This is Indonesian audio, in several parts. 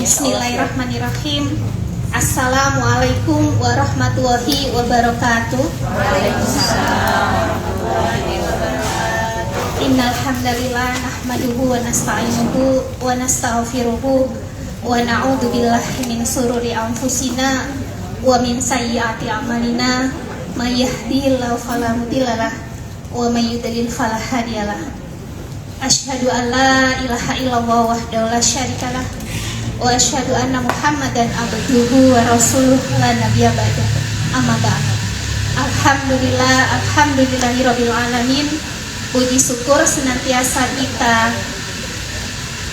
Bismillahirrahmanirrahim. Assalamualaikum warahmatullahi wabarakatuh. Waalaikumsalam warahmatullahi wabarakatuh. Innal hamdalillah nahmaduhu wa nasta'inuhu wa nastaghfiruhu wa na'udzu billahi min shururi anfusina wa min sayyiati a'malina may yahdihillahu fala mudhillalah wa may yudlil fala hadiyalah. Asyhadu an la ilaha illallah wahdahu la syarikalah wa asyhadu anna Muhammadan abduhu wa rasuluh la nabiyya ba'da. Amma ba'd. Alhamdulillahirabbil alamin. Puji syukur senantiasa kita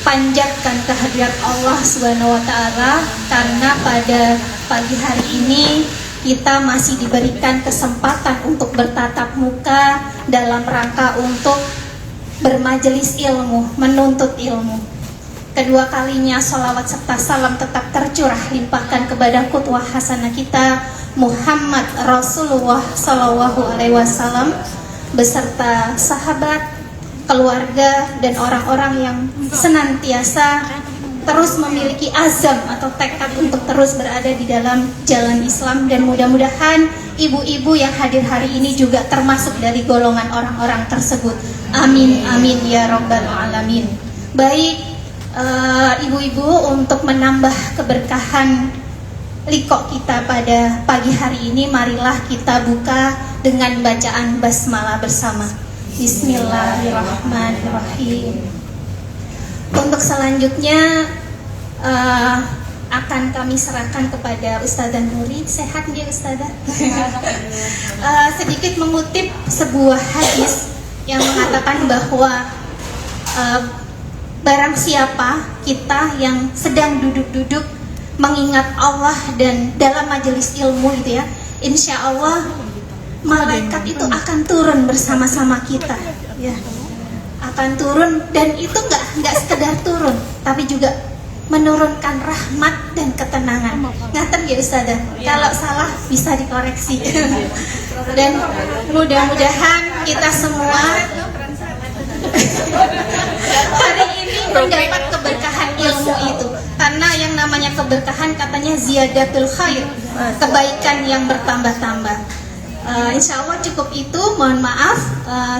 panjatkan kehadirat Allah Subhanahu wa taala karena pada pagi hari ini kita masih diberikan kesempatan untuk bertatap muka dalam rangka untuk bermajelis ilmu, menuntut ilmu. Kedua kalinya salawat serta salam tetap tercurah limpahkan kepada qudwah hasanah kita Muhammad Rasulullah Sallallahu Alaihi Wasallam beserta sahabat, keluarga dan orang-orang yang senantiasa terus memiliki azam atau tekad untuk terus berada di dalam jalan Islam, dan mudah-mudahan ibu-ibu yang hadir hari ini juga termasuk dari golongan orang-orang tersebut. Amin amin ya rabbal alamin. Baik, ibu-ibu, untuk menambah keberkahan liqo kita pada pagi hari ini, marilah kita buka dengan bacaan basmalah bersama. Bismillahirrahmanirrahim. Untuk selanjutnya akan kami serahkan kepada Ustazah Nuri. Sehat dia Ustazah? Sedikit mengutip sebuah hadis yang mengatakan bahwa barang siapa kita yang sedang duduk-duduk mengingat Allah dan dalam majelis ilmu itu ya, insya Allah malaikat itu akan turun bersama-sama kita ya, akan turun, dan itu nggak sekedar turun tapi juga menurunkan rahmat dan ketenangan. Ngaten ya Ustazah, kalau salah bisa dikoreksi. Dan mudah-mudahan kita semua hari ini mendapat keberkahan ilmu itu, karena yang namanya keberkahan katanya ziyadatul khair, kebaikan yang bertambah-tambah. Insya Allah cukup itu, mohon maaf.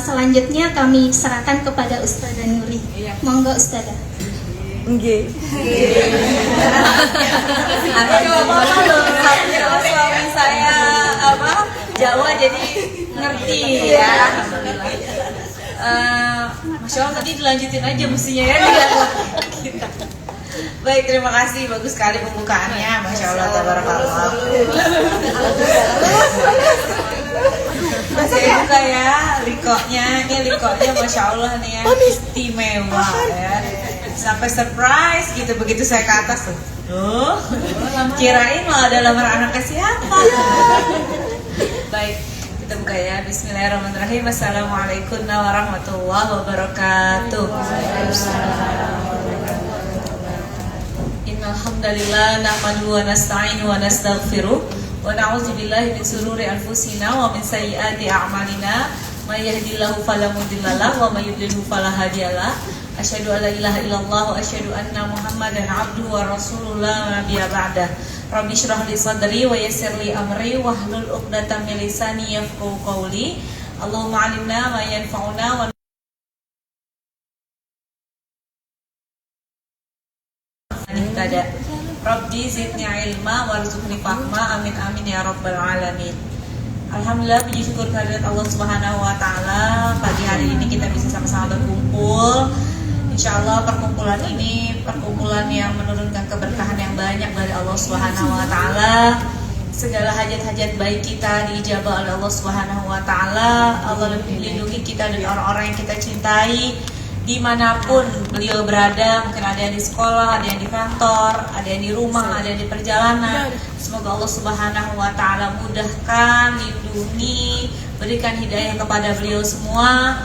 Selanjutnya kami serahkan kepada Ustazah Nuri. Monggo Ustazah. Nggih. Suami saya Jawa jadi ngerti ya. Masya Allah, tadi dilanjutin aja mestinya ya kita. Baik, terima kasih, bagus sekali pembukaannya, Masya Allah, tabarakallah. Saya buka ya liqo'nya, ini liqo'nya Masya Allah nih ya, istimewa ya. Sampai surprise gitu begitu saya ke atas tuh. Kirain malah ada lamar anaknya siapa. Baik, kita buka ya. Bismillahirrahmanirrahim. Assalamualaikum warahmatullahi wabarakatuh. Innal hamdalillah nahmaduhu wa nasta'inu wa nastaghfiruh wa na'udzu billahi min shururi anfusina wa min sayyiati a'malina may yahdihillahu fala mudhillalah wa may yudlil fala hadiyalah. Asyhadu an la ilaha illallah wa asyhadu anna Muhammadan abduhu wa rasuluh la nabiyya ba'dah. Rabbi shrah li sadri wa yassir li amri wahlul 'uqdatam min lisani yafqahu qawli. Allahumma 'allimna ma yanfa'una wa nihtada. Rabbi zidni ilma warzuqni fahma. Amin amin ya rabbal alamin. Alhamdulillah, puji syukur kehadirat Allah Subhanahu wa taala. Pagi hari ini kita bisa sama-sama berkumpul. Insyaallah perkumpulan ini perkumpulan yang menurunkan keberkahan yang banyak dari Allah Subhanahu wa taala. Segala hajat-hajat baik kita diijabah oleh Allah Subhanahu wa taala. Allah lindungi kita dan orang-orang yang kita cintai dimanapun beliau berada. Mungkin ada yang di sekolah, ada yang di kantor, ada yang di rumah, ada yang di perjalanan. Semoga Allah Subhanahu wa taala mudahkan, lindungi, berikan hidayah kepada beliau semua.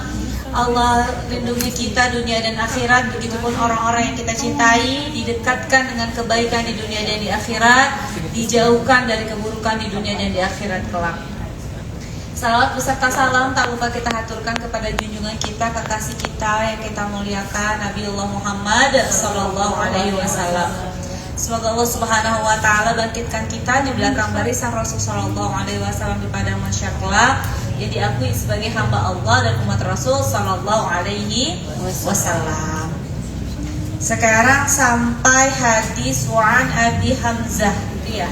Allah lindungi kita dunia dan akhirat. Begitupun orang-orang yang kita cintai, didekatkan dengan kebaikan di dunia dan di akhirat, dijauhkan dari keburukan di dunia dan di akhirat kelak. Salawat beserta salam tak lupa kita haturkan kepada junjungan kita, kekasih kita yang kita muliakan, Nabiullah Muhammad Sallallahu Alaihi Wasallam. Semoga Allah Subhanahu wa taala bangkitkan kita di belakang barisan Rasul sallallahu alaihi wasallam di padang mahsyar kelak, yang diakui sebagai hamba Allah dan umat Rasul sallallahu alaihi wasallam. Sekarang sampai hadis Wa'an Abi Hamzah, gitu ya.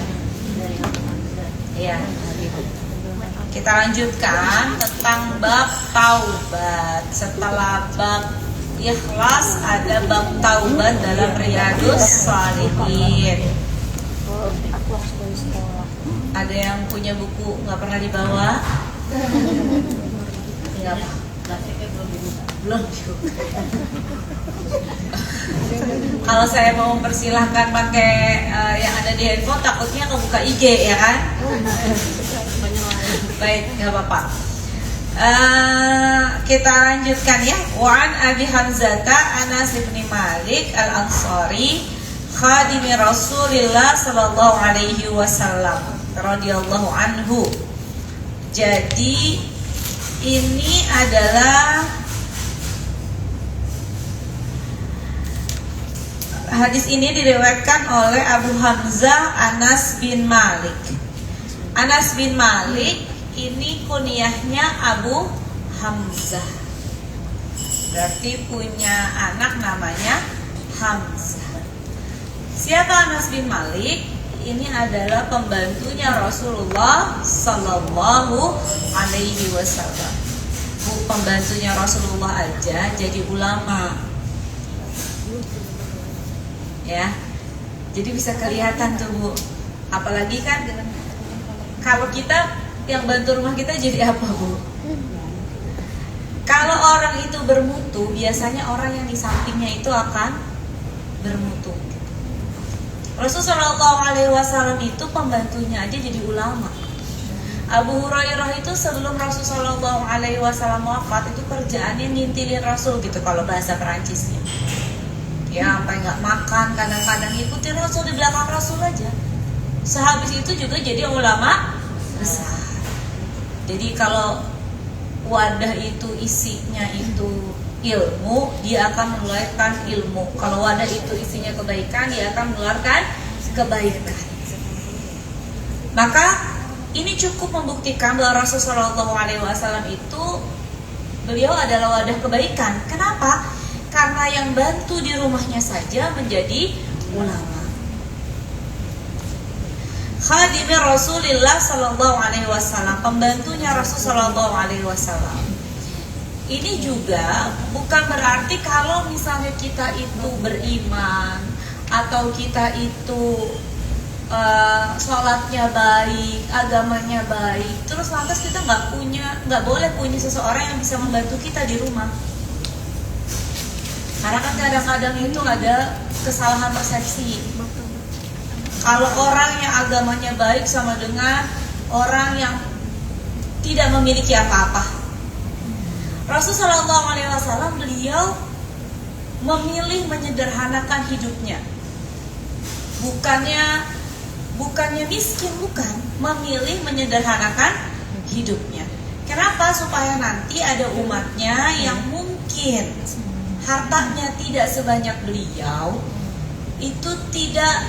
Ya. Kita lanjutkan tentang bab taubat. Setelah bab ikhlas ada bab taubat dalam Riyadhus Shalihin. Ada yang punya buku nggak pernah dibawa? Nggak apa? Belum. Kalau saya mau mempersilahkan pakai yang ada di handphone, takutnya kebuka IG ya kan? Baik, nggak apa-apa. Kita lanjutkan ya. Wa'an Abi Hamzata Anas bin Malik Al-Ansari khadimi Rasulillah sallallahu alaihi wasallam radhiyallahu anhu. Jadi ini adalah hadis ini diriwayatkan oleh Abu Hamzah Anas bin Malik. Anas bin Malik ini kunyahnya Abu Hamzah. Berarti punya anak namanya Hamzah. Siapa Anas bin Malik? Ini adalah pembantunya Rasulullah sallallahu alaihi wasallam. Pembantunya Rasulullah aja jadi ulama. Ya. Jadi bisa kelihatan tuh, Bu. Apalagi kan kalau kita yang bantu rumah kita jadi apa, Bu? Kalau orang itu bermutu, biasanya orang yang di sampingnya itu akan bermutu. Rasulullah SAW itu pembantunya aja jadi ulama. Abu Hurairah itu sebelum Rasulullah SAW wafat itu kerjaannya ngintilin Rasul gitu kalau bahasa Perancisnya. Ya sampai nggak makan, kadang-kadang ikutin Rasul di belakang Rasul aja. Sehabis itu juga jadi ulama besar. Jadi kalau wadah itu isinya itu ilmu, dia akan menularkan ilmu. Kalau wadah itu isinya kebaikan, dia akan menularkan kebaikan. Maka ini cukup membuktikan bahwa Rasulullah SAW itu beliau adalah wadah kebaikan. Kenapa? Karena yang bantu di rumahnya saja menjadi ulama. Khadimi Rasulillah sallallahu alaihi wasallam, pembantunya Rasul sallallahu alaihi wasallam. Ini juga bukan berarti kalau misalnya kita itu beriman atau kita itu sholatnya baik, agamanya baik, terus lantas kita nggak boleh punya seseorang yang bisa membantu kita di rumah. Karena kan kadang-kadang itu ada kesalahan persepsi. Kalau orang yang agamanya baik sama dengan orang yang tidak memiliki apa-apa. Rasulullah SAW beliau memilih menyederhanakan hidupnya. Bukannya miskin, bukan. Memilih menyederhanakan hidupnya. Kenapa? Supaya nanti ada umatnya yang mungkin hartanya tidak sebanyak beliau, itu tidak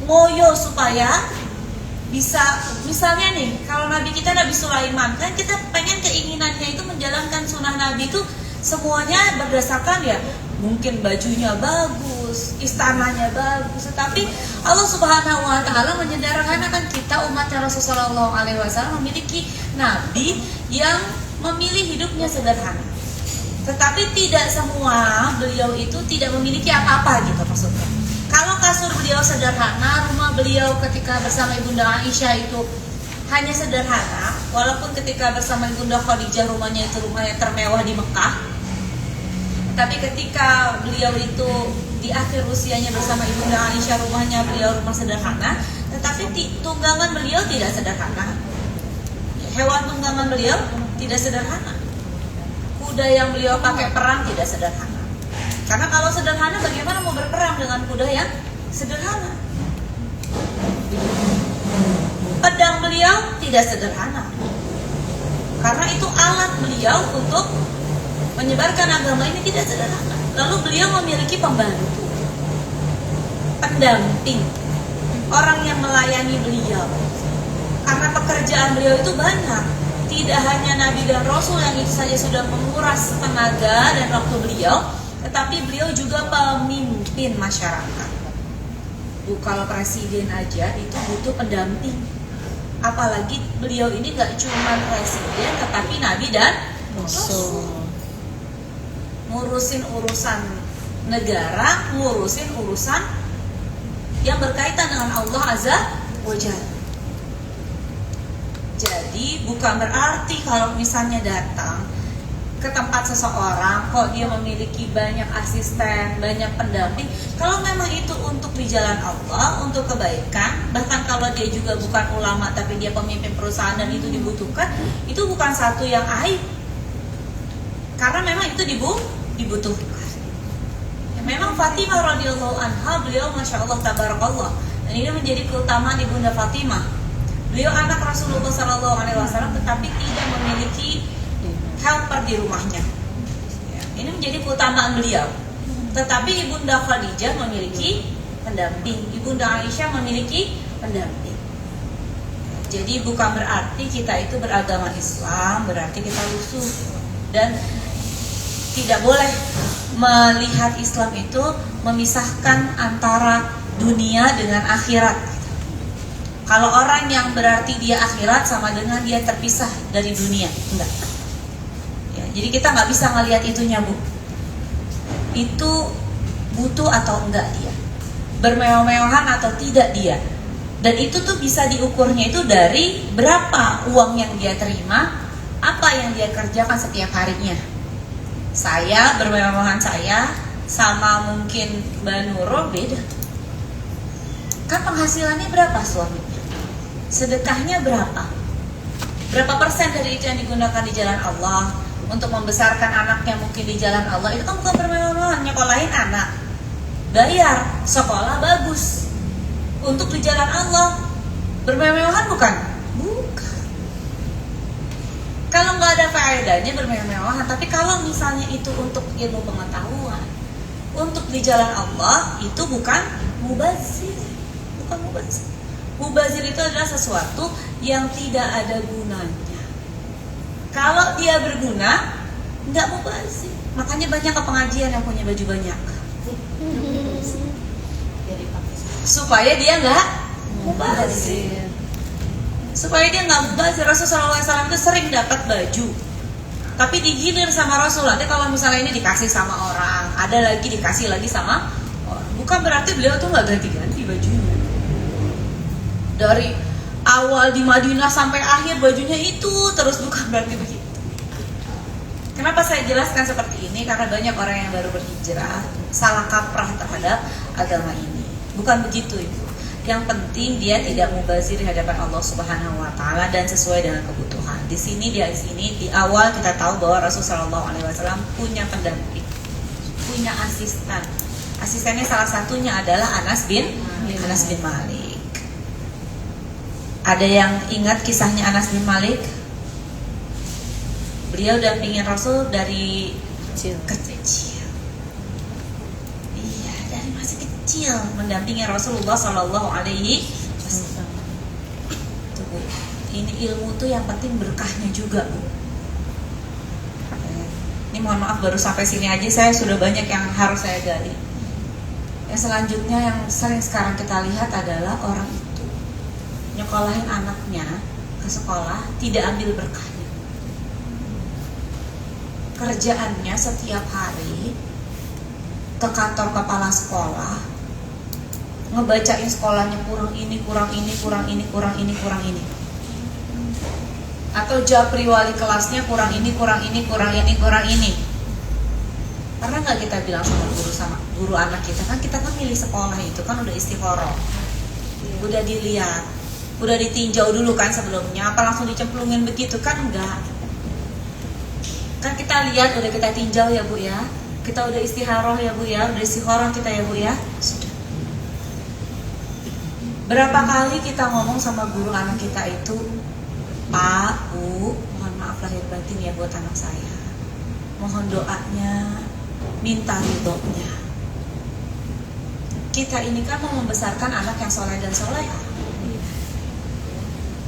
ngoyo supaya bisa, misalnya nih, kalau Nabi kita Nabi Sulaiman, kan kita pengen keinginannya itu menjalankan sunnah Nabi itu semuanya berdasarkan ya, mungkin bajunya bagus, istananya bagus, tetapi Allah Subhanahu wa taala menyederhanakan kita umatnya Rasulullah SAW memiliki Nabi yang memilih hidupnya sederhana. Tetapi tidak semua beliau itu tidak memiliki apa-apa gitu maksudnya. Kalau kasur beliau sederhana, rumah beliau ketika bersama Ibunda Aisyah itu hanya sederhana, walaupun ketika bersama Ibunda Khadijah rumahnya itu rumah yang termewah di Mekah. Tapi ketika beliau itu di akhir usianya bersama Ibunda Aisyah rumahnya beliau rumah sederhana, tetapi tunggangan beliau tidak sederhana. Hewan tunggangan beliau tidak sederhana. Kuda yang beliau pakai perang tidak sederhana. Karena kalau sederhana bagaimana mau berperang dengan kuda yang sederhana? Pedang beliau tidak sederhana. Karena itu alat beliau untuk menyebarkan agama ini tidak sederhana. Lalu beliau memiliki pembantu. pendamping, orang yang melayani beliau. Karena pekerjaan beliau itu banyak. Tidak hanya Nabi dan Rasul yang itu saja sudah menguras tenaga dan waktu beliau, tetapi beliau juga pemimpin masyarakat. Bu, kalau presiden aja itu butuh pendamping. Apalagi beliau ini gak cuma presiden, tetapi Nabi dan Rasul. Ngurusin urusan negara, ngurusin urusan yang berkaitan dengan Allah Azza wa Jalla. Jadi bukan berarti kalau misalnya datang ke tempat seseorang kok dia memiliki banyak asisten, banyak pendamping, kalau memang itu untuk di jalan Allah, untuk kebaikan, bahkan kalau dia juga bukan ulama tapi dia pemimpin perusahaan dan itu dibutuhkan, itu bukan satu yang aib. Karena memang itu dibutuhkan. Ya, memang Fatimah radhiyallahu anha, beliau masya Allah tabarakallah, dan ini menjadi keutamaan ibunda Fatimah. Beliau anak Rasulullah SAW, tetapi tidak memiliki helper di rumahnya. Ya, ini menjadi keutamaan beliau. Tetapi ibunda Khadijah memiliki pendamping, ibunda Aisyah memiliki pendamping. Jadi bukan berarti kita itu beragama Islam berarti kita lusuh, dan tidak boleh melihat Islam itu memisahkan antara dunia dengan akhirat. Kalau orang yang berarti dia akhirat sama dengan dia terpisah dari dunia, enggak. Ya, jadi kita nggak bisa ngelihat itunya, Bu. Itu butuh atau enggak dia, bermewah-mewahan atau tidak dia. Dan itu tuh bisa diukurnya itu dari berapa uang yang dia terima, apa yang dia kerjakan setiap harinya. Saya bermewah-mewahan saya sama mungkin Mbak Nurul beda. Kan penghasilannya berapa suaminya? Sedekahnya berapa? Berapa persen dari itu yang digunakan di jalan Allah untuk membesarkan anaknya mungkin di jalan Allah? Itu kan bukan bermewah-mewahan, nyekolahin anak, bayar sekolah bagus untuk di jalan Allah. Bermewah-mewahan bukan? Bukan. Kalau nggak ada faedahnya bermewah-mewahan. Tapi kalau misalnya itu untuk ilmu pengetahuan, untuk di jalan Allah, itu bukan mubazir. Bukan mubazir. Mubazir itu adalah sesuatu yang tidak ada gunanya. Kalau dia berguna, nggak mubazir. Makanya banyak ke pengajian yang punya baju banyak, supaya dia nggak mubazir. Supaya dia nggak mubazir. Rasulullah SAW itu sering dapat baju, tapi digilir sama Rasul. Nanti kalau misalnya ini dikasih sama orang, ada lagi dikasih lagi sama orang. Bukan berarti beliau tuh nggak ganti-ganti bajunya. Dari awal di Madinah sampai akhir bajunya itu terus, bukan berarti begitu. Kenapa saya jelaskan seperti ini? Karena banyak orang yang baru berhijrah salah kaprah terhadap agama ini. Bukan begitu itu. Yang penting dia tidak mubazir di hadapan Allah Subhanahu wa taala dan sesuai dengan kebutuhan. Di sini di awal kita tahu bahwa Rasulullah SAW punya pendamping, punya asisten. Asistennya salah satunya adalah Anas bin Malik. Ada yang ingat kisahnya Anas bin Malik? Beliau dampingin Rasul dari kecil. Iya, dari masih kecil mendampingi Rasulullah Sallallahu Alaihi Wasallam. Tuh, Bu. Ini ilmu tuh yang penting berkahnya juga, Bu. Ini mohon maaf baru sampai sini aja, saya sudah banyak yang harus saya gali. Yang selanjutnya yang sering sekarang kita lihat adalah orang itu nyekolahin anaknya ke sekolah tidak ambil berkahnya. Kerjaannya setiap hari ke kantor kepala sekolah, ngebacain sekolahnya kurang ini, kurang ini, kurang ini, kurang ini, kurang ini. Atau japri wali kelasnya kurang ini, kurang ini, kurang ini, kurang ini. Pernah nggak kita bilang sama guru anak kita, kan kita kan milih sekolah itu kan udah istikharah, udah dilihat, udah ditinjau dulu kan sebelumnya, apa langsung dicemplungin begitu kan? Enggak. Kan kita lihat, udah kita tinjau ya Bu ya, kita udah istikharah ya Bu ya, udah istikharah kita ya Bu ya, sudah. Berapa kali kita ngomong sama guru anak kita itu, Pak, Bu, mohon maaf lahir batin ya buat anak saya, mohon doanya, minta ridhonya. Kita ini kan mau membesarkan anak yang soleh dan soleha.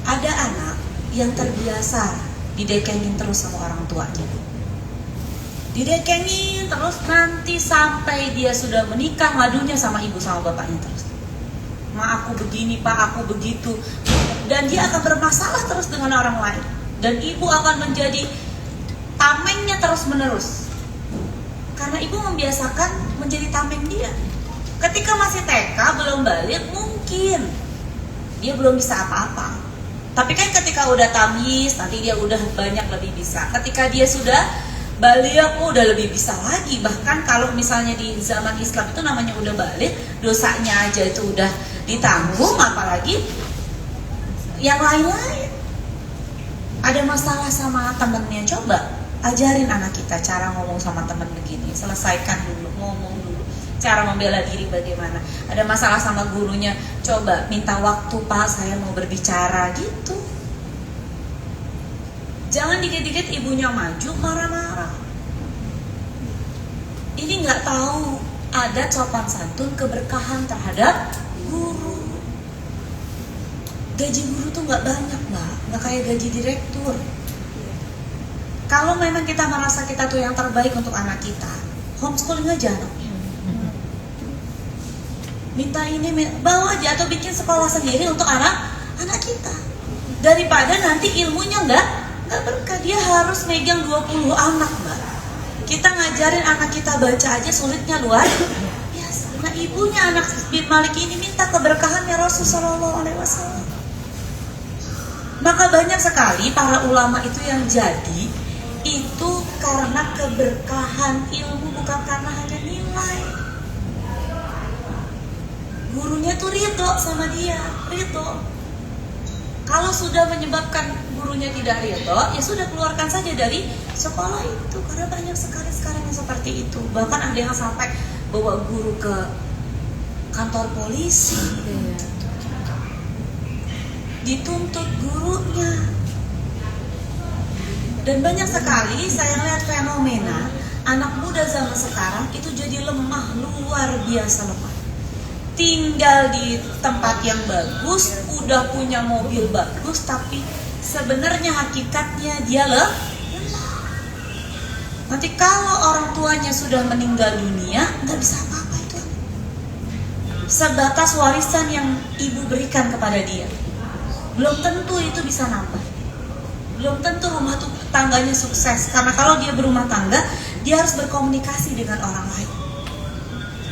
Ada anak yang terbiasa didekengin terus sama orang tuanya, didekengin terus, nanti sampai dia sudah menikah madunya sama ibu sama bapaknya terus. Ma, aku begini pak, aku begitu. Dan dia akan bermasalah terus dengan orang lain. Dan ibu akan menjadi tamengnya terus menerus, karena ibu membiasakan menjadi tameng dia. Ketika masih TK belum balik, mungkin dia belum bisa apa-apa. Tapi kan ketika udah tamis, nanti dia udah banyak lebih bisa. Ketika dia sudah balik, udah lebih bisa lagi. Bahkan kalau misalnya di zaman Islam itu namanya udah balik, dosanya aja itu udah ditanggung, apalagi yang lain-lain. Ada masalah sama temennya, coba ajarin anak kita cara ngomong sama temen begini. Selesaikan dulu, ngomong dulu, cara membela diri bagaimana. Ada masalah sama gurunya, coba minta waktu, pak saya mau berbicara, gitu. Jangan dikit-dikit ibunya maju marah-marah. Ini nggak tahu adat sopan santun keberkahan terhadap guru. Gaji guru tuh nggak banyak mbak, nggak kayak gaji direktur. Kalau memang kita merasa kita tuh yang terbaik untuk anak kita, homeschooling aja anaknya. Minta ini, bawa aja atau bikin sekolah sendiri untuk anak kita. Daripada nanti ilmunya nggak berkah, dia harus megang 20 anak mbak. Kita ngajarin anak kita baca aja sulitnya luar biasa. Nah ibunya anak bin Malik ini minta keberkahannya Rasulullah SAW. Maka banyak sekali para ulama itu yang jadi itu karena keberkahan ilmu, bukan karena hanya nilai. Gurunya tuh ridho sama dia, ridho. Kalau sudah menyebabkan gurunya tidak ridho, ya sudah keluarkan saja dari sekolah itu. Karena banyak sekali sekarang yang seperti itu. Bahkan ada yang sampai bawa guru ke kantor polisi, dituntut gurunya. Dan banyak sekali saya lihat fenomena anak muda zaman sekarang itu jadi lemah, luar biasa lemah. Tinggal di tempat yang bagus, udah punya mobil bagus, tapi sebenarnya hakikatnya dia lemah. Nanti kalau orang tuanya sudah meninggal dunia, nggak bisa apa-apa itu. Sebatas warisan yang ibu berikan kepada dia, belum tentu itu bisa nambah. Belum tentu rumah tangganya sukses. Karena kalau dia berumah tangga, dia harus berkomunikasi dengan orang lain.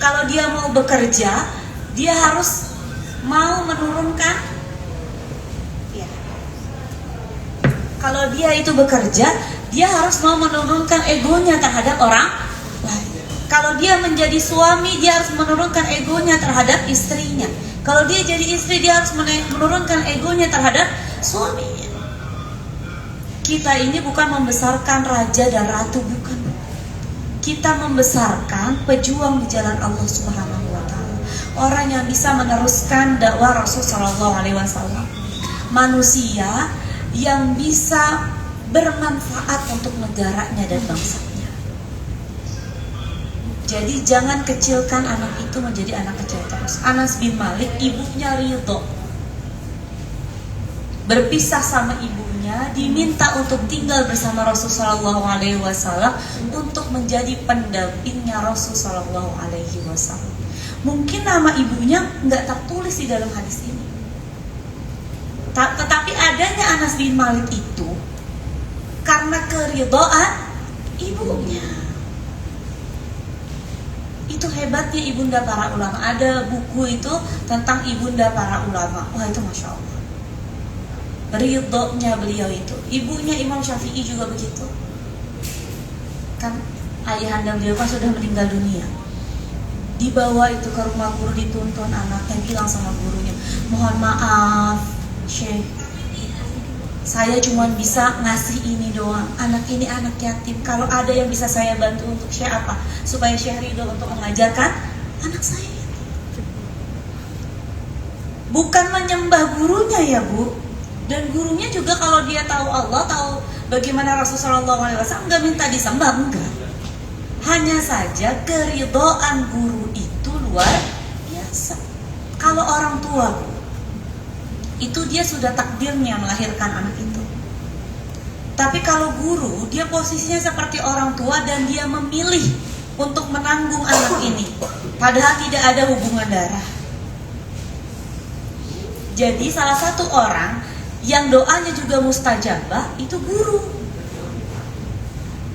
Kalau dia mau bekerja, dia harus mau menurunkan, ya. Kalau dia itu bekerja, dia harus mau menurunkan egonya terhadap orang lain. Kalau dia menjadi suami, dia harus menurunkan egonya terhadap istrinya. Kalau dia jadi istri, dia harus menurunkan egonya terhadap suaminya. Kita ini bukan membesarkan raja dan ratu, bukan. Kita membesarkan pejuang di jalan Allah Subhanahu wa Ta'ala. Orang yang bisa meneruskan dakwah Rasul Shallallahu Alaihi Wasallam. Manusia yang bisa bermanfaat untuk negaranya dan bangsanya. Jadi jangan kecilkan anak itu menjadi anak kecil terus. Anas bin Malik, ibunya ridho, berpisah sama ibunya, diminta untuk tinggal bersama Rasul Shallallahu Alaihi Wasallam untuk menjadi pendampingnya Rasul Shallallahu Alaihi Wasallam. Mungkin nama ibunya nggak tertulis di dalam hadis ini, tetapi adanya Anas bin Malik itu karena keridhaan ibunya. Itu hebatnya ibunda para ulama. Ada buku itu tentang ibunda para ulama. Wah itu masya Allah. Ridhonya beliau itu. Ibunya Imam Syafi'i juga begitu. Kan ayahanda beliau kan sudah meninggal dunia. Dibawa itu ke rumah guru, dituntun anaknya, bilang sama gurunya, mohon maaf Syekh, saya cuma bisa ngasih ini doang. Anak ini anak yatim. Kalau ada yang bisa saya bantu untuk Syekh apa? Supaya Syekh ridho untuk mengajarkan anak saya. Bukan menyembah gurunya ya bu. Dan gurunya juga kalau dia tahu Allah, tahu bagaimana Rasulullah SAW, nggak minta disembah, enggak. Hanya saja keridhaan guru itu luar biasa. Kalau orang tua itu dia sudah takdirnya melahirkan anak itu. Tapi kalau guru, dia posisinya seperti orang tua dan dia memilih untuk menanggung anak ini, padahal tidak ada hubungan darah. Jadi salah satu orang yang doanya juga mustajabah itu guru.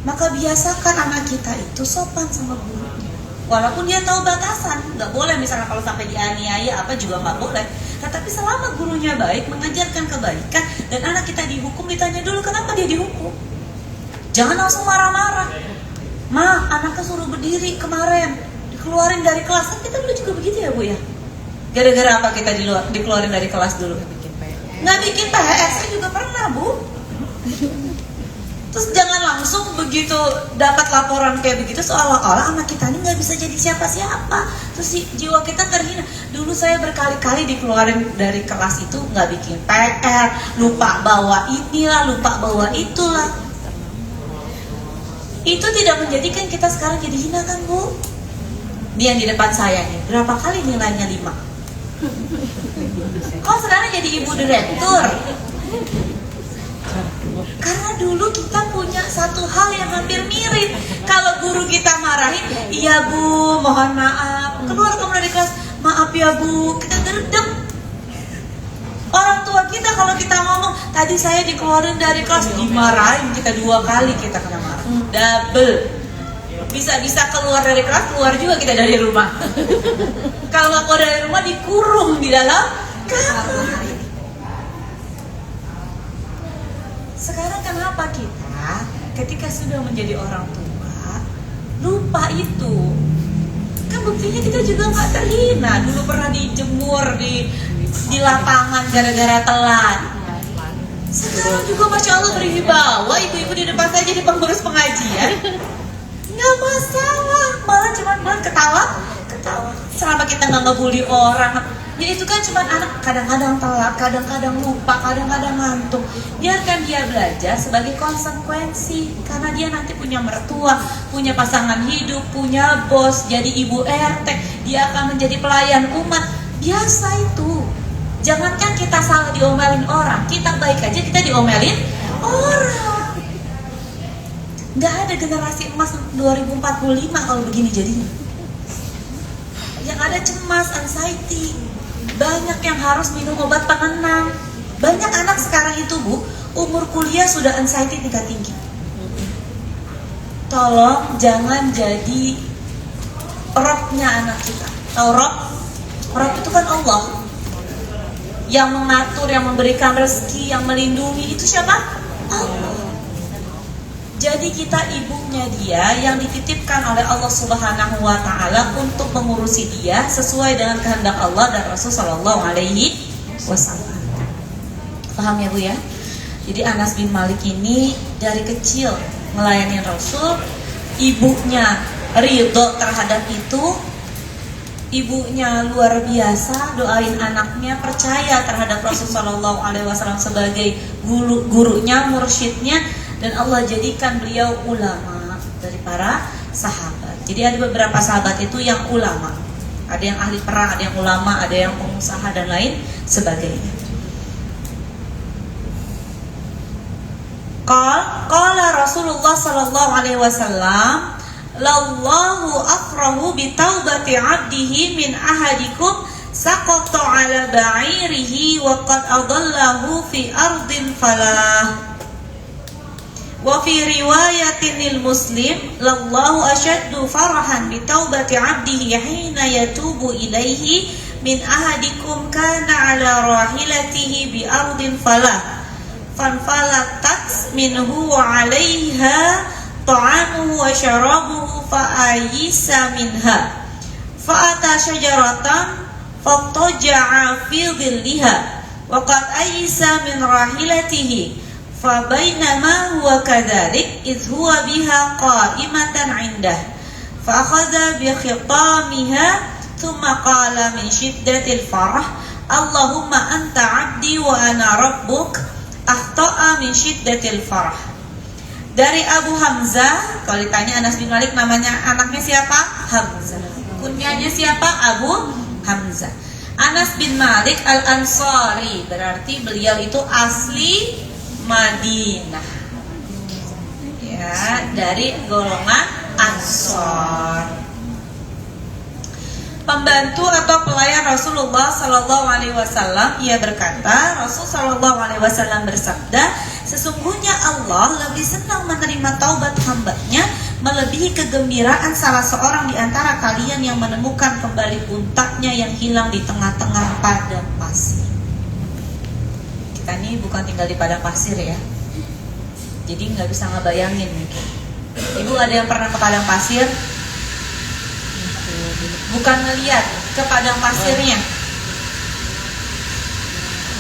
Maka biasakan anak kita itu sopan sama gurunya. Walaupun dia tahu batasan, nggak boleh misalnya kalau sampai dianiaya apa juga nggak boleh. Tetapi selama gurunya baik, mengajarkan kebaikan, dan anak kita dihukum, ditanya dulu kenapa dia dihukum. Jangan langsung marah-marah. Ma, anaknya suruh berdiri kemarin, dikeluarin dari kelas. Kan kita dulu juga begitu ya Bu ya. Gara-gara apa kita dikeluarin dari kelas dulu? Nggak bikin PR, saya juga pernah Bu. Terus jangan langsung begitu dapat laporan kayak begitu seolah-olah anak kita ini nggak bisa jadi siapa-siapa. Terus jiwa kita terhina. Dulu saya berkali-kali dikeluarin dari kelas itu nggak bikin PR, lupa bawa inilah, lupa bawa itulah. Itu tidak menjadikan kita sekarang jadi hina kan Bu? Dia yang di depan saya nih, berapa kali nilainya 5? Kok sekarang jadi ibu direktur? Karena dulu kita punya satu hal yang hampir mirip. Kalau guru kita marahin, iya Bu, mohon maaf. Keluar kamu dari kelas, maaf ya Bu, kita gerdem. Orang tua kita kalau kita ngomong, tadi saya dikeluarin dari kelas, dimarahin kita 2 kali kita kena marah. Double. Bisa-bisa keluar dari kelas, keluar juga kita dari rumah. Kalau nggak keluar dari rumah, dikurung di dalam kamar. Sekarang kenapa kita ketika sudah menjadi orang tua lupa itu? Kan buktinya kita juga nggak terhina. Dulu pernah dijemur di lapangan gara-gara telat. Sekarang juga Masya Allah berwibawa, ibu-ibu di depan saya jadi pengurus pengajian. Nggak masalah, malah cuma buat ketawa. Selama kita nggak ngebully orang. Ya itu kan cuma anak kadang-kadang telat, kadang-kadang lupa, kadang-kadang ngantuk. Biarkan dia belajar sebagai konsekuensi. Karena dia nanti punya mertua, punya pasangan hidup, punya bos, jadi ibu RT. Dia akan menjadi pelayan umat. Biasa itu. Jangankan kita salah diomelin orang, kita baik aja kita diomelin orang. Nggak ada generasi emas 2045 kalau begini jadinya. Yang ada cemas, anxiety. Banyak yang harus minum obat penenang. Banyak anak sekarang itu Bu, umur kuliah sudah anxiety tingkat tinggi. Tolong jangan jadi robnya anak kita. Tahu rob? Rob itu kan Allah yang mengatur, yang memberikan rezeki, yang melindungi. Itu siapa? Allah. Jadi kita ibunya dia yang dititipkan oleh Allah Subhanahu wa Ta'ala untuk mengurusi dia sesuai dengan kehendak Allah dan Rasul Sallallahu Alaihi Wasallam. Paham ya Bu ya? Jadi Anas bin Malik ini dari kecil melayani Rasul, ibunya ridho terhadap itu, ibunya luar biasa doain anaknya, percaya terhadap Rasul Sallallahu Alaihi Wasallam sebagai gurunya, mursyidnya. Dan Allah jadikan beliau ulama dari para sahabat. Jadi ada beberapa sahabat itu yang ulama. Ada yang ahli perang, ada yang ulama, ada yang pengusaha dan lain sebagainya. Qala Rasulullah sallallahu alaihi wasallam, "Lallahu afrahu bi taubati 'abdihi min ahadikum saqata 'ala ba'irihi wa qad adallahu fi ardin falah." Wa fi riwayatin lil Muslim, lallahu ashaddu farahan bi taubati 'abdihi hina yatubu ilaihi min ahadikum kana 'ala rahilatihi bi ardin falah fanfalatat minhu wa 'alaiha ta'amuhu wa syarabuhu fa ayisa minha fa ata syajaratan fattaja'a fi dhilliha wa qad ayisa min rahilatihi فبينما هو كذلك إذ هو بها قائمة عنده فأخذ بخطامها ثم قال من شدة الفرح اللهم أنت عبدي وأنا ربك أخطأ من شدة الفرح. Dari Abu Hamzah, kalau ditanya Anas bin Malik namanya anaknya siapa? Hamzah. Kunyanya siapa? Abu Hamzah. Anas bin Malik Al-Ansari, berarti beliau itu asli Madinah. Ya, dari golongan Ansor. Pembantu atau pelayan Rasulullah Sallallahu Alaihi Wasallam, ia berkata, Rasul Sallallahu Alaihi Wasallam bersabda, sesungguhnya Allah lebih senang menerima taubat hambanya melebihi kegembiraan salah seorang di antara kalian yang menemukan kembali untaknya yang hilang di tengah-tengah padang pasir. Kita ini bukan tinggal di padang pasir ya, jadi nggak bisa ngebayangin mungkin. Ibu ada yang pernah ke padang pasir? Bukan ngeliat ke padang pasirnya.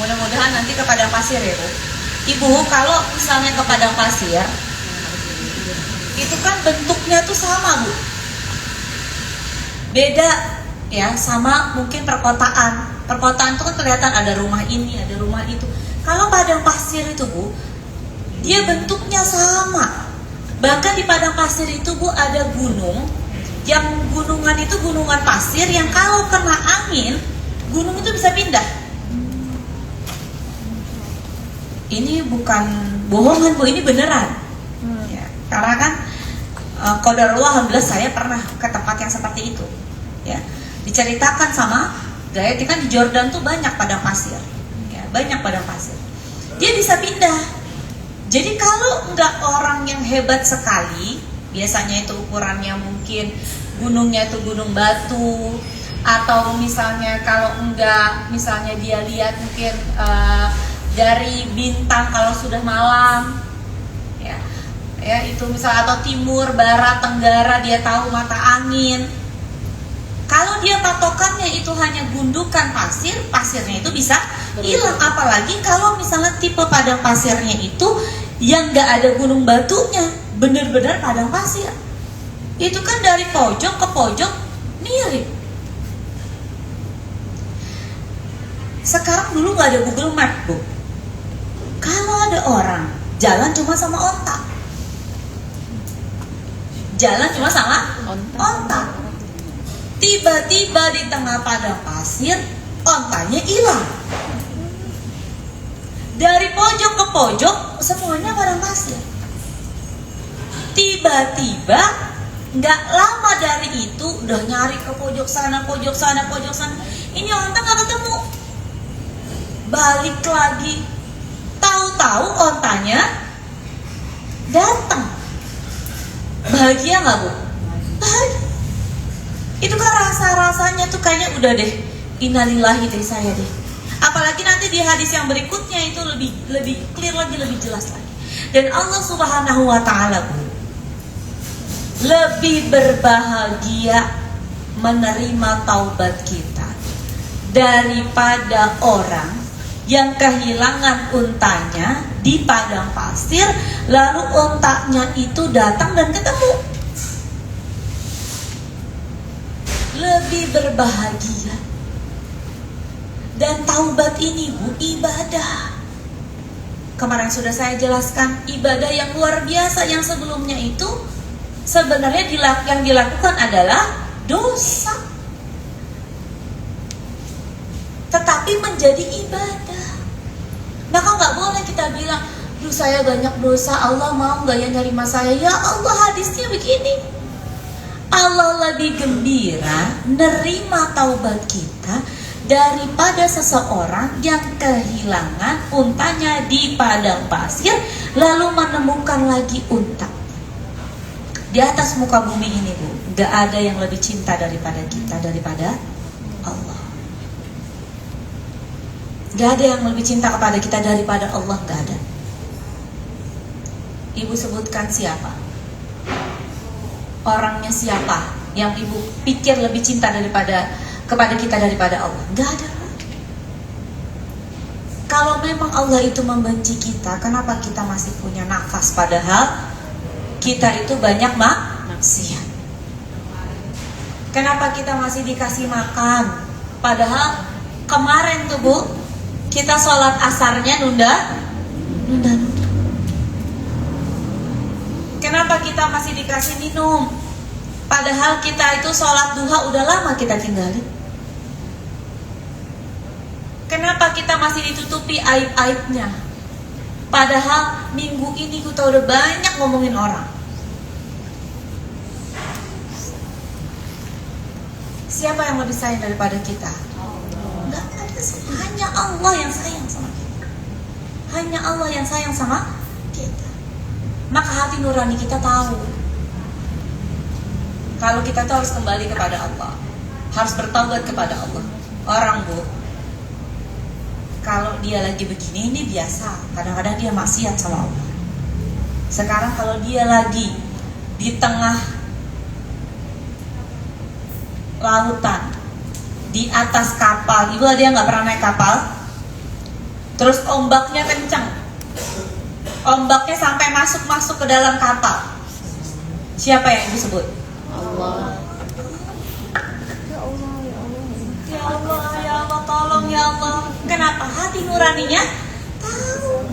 Mudah-mudahan nanti ke padang pasir ya Bu. Ibu kalau misalnya ke padang pasir, itu kan bentuknya tuh sama Bu, beda ya sama mungkin perkotaan. Perkotaan itu kan kelihatan ada rumah ini, ada rumah itu. Kalau padang pasir itu Bu, dia bentuknya sama. Bahkan di padang pasir itu Bu ada gunung, yang gunungan itu gunungan pasir yang kalau kena angin, gunung itu bisa pindah. Ini bukan bohongan Bu, ini beneran. Ya, karena kan qadarullah, alhamdulillah saya pernah ke tempat yang seperti itu. Ya, diceritakan sama Gayati, kan di Jordan tuh banyak padang pasir. Ya, banyak padang pasir. Dia bisa pindah. Jadi kalau enggak orang yang hebat sekali, biasanya itu ukurannya mungkin gunungnya itu gunung batu, atau misalnya kalau enggak, misalnya dia lihat mungkin dari bintang kalau sudah malam, ya itu misal, atau timur, barat, tenggara, dia tahu mata angin. Kalau dia patokannya itu hanya gundukan pasir, pasirnya itu bisa hilang. Apalagi kalau misalnya tipe padang pasirnya itu yang nggak ada gunung batunya, bener-bener padang pasir. Itu kan dari pojok ke pojok mirip. Sekarang dulu nggak ada Google Map Bu. Kalau ada orang jalan cuma sama ontak, jalan cuma sama ontak. Tiba-tiba di tengah padang pasir, ontanya hilang. Dari pojok ke pojok, semuanya padang pasir. Tiba-tiba, nggak lama dari itu, udah nyari ke pojok sana, pojok sana, pojok sana. Ini onta nggak ketemu. Balik lagi, tahu-tahu ontanya datang. Bahagia nggak Bu? Bahagia. Itu kan rasa-rasanya tuh kayaknya udah deh, innalillahi dari saya deh. Apalagi nanti di hadis yang berikutnya itu lebih clear lagi, lebih jelas lagi. Dan Allah Subhanahu wa taala Bu, lebih berbahagia menerima taubat kita daripada orang yang kehilangan untanya di padang pasir, lalu untanya itu datang dan ketemu. Lebih berbahagia. Dan taubat ini Bu, ibadah. Kemarin sudah saya jelaskan, ibadah yang luar biasa, yang sebelumnya itu sebenarnya yang dilakukan adalah dosa, tetapi menjadi ibadah. Maka nggak boleh kita bilang, duh saya banyak dosa, Allah mau nggak ya nerima saya? Ya Allah, hadisnya begini. Allah lebih gembira nerima taubat kita daripada seseorang yang kehilangan untanya di padang pasir lalu menemukan lagi unta. Di atas muka bumi ini Bu, gak ada yang lebih cinta daripada kita, daripada Allah. Gak ada yang lebih cinta kepada kita daripada Allah, gak ada. Ibu sebutkan siapa? Orangnya siapa yang ibu pikir lebih cinta kepada kita daripada Allah? Gak ada. Kalau memang Allah itu membenci kita, kenapa kita masih punya nafas padahal kita itu banyak maksiat? Kenapa kita masih dikasih makan padahal kemarin tuh Bu, kita sholat asarnya nunda. Kenapa kita masih dikasih minum? Padahal kita itu sholat duha udah lama kita tinggalin. Kenapa kita masih ditutupi aib-aibnya? Padahal minggu ini kita udah banyak ngomongin orang. Siapa yang lebih sayang daripada kita? Enggak ada sih. Hanya Allah yang sayang sama kita. Hanya Allah yang sayang sama kita. Maka hati nurani kita tahu kalau kita tuh harus kembali kepada Allah, harus bertaubat kepada Allah. Orang bu, kalau dia lagi begini ini biasa. Kadang-kadang dia maksiat sama Allah. Sekarang kalau dia lagi di tengah lautan, di atas kapal, ibu ada yang nggak pernah naik kapal? Terus ombaknya kencang, ombaknya sampai masuk ke dalam kapal. Siapa yang ibu sebut? Allah. Ya Allah, ya Allah, tolong ya Allah. Kenapa? Hati nuraninya tahu.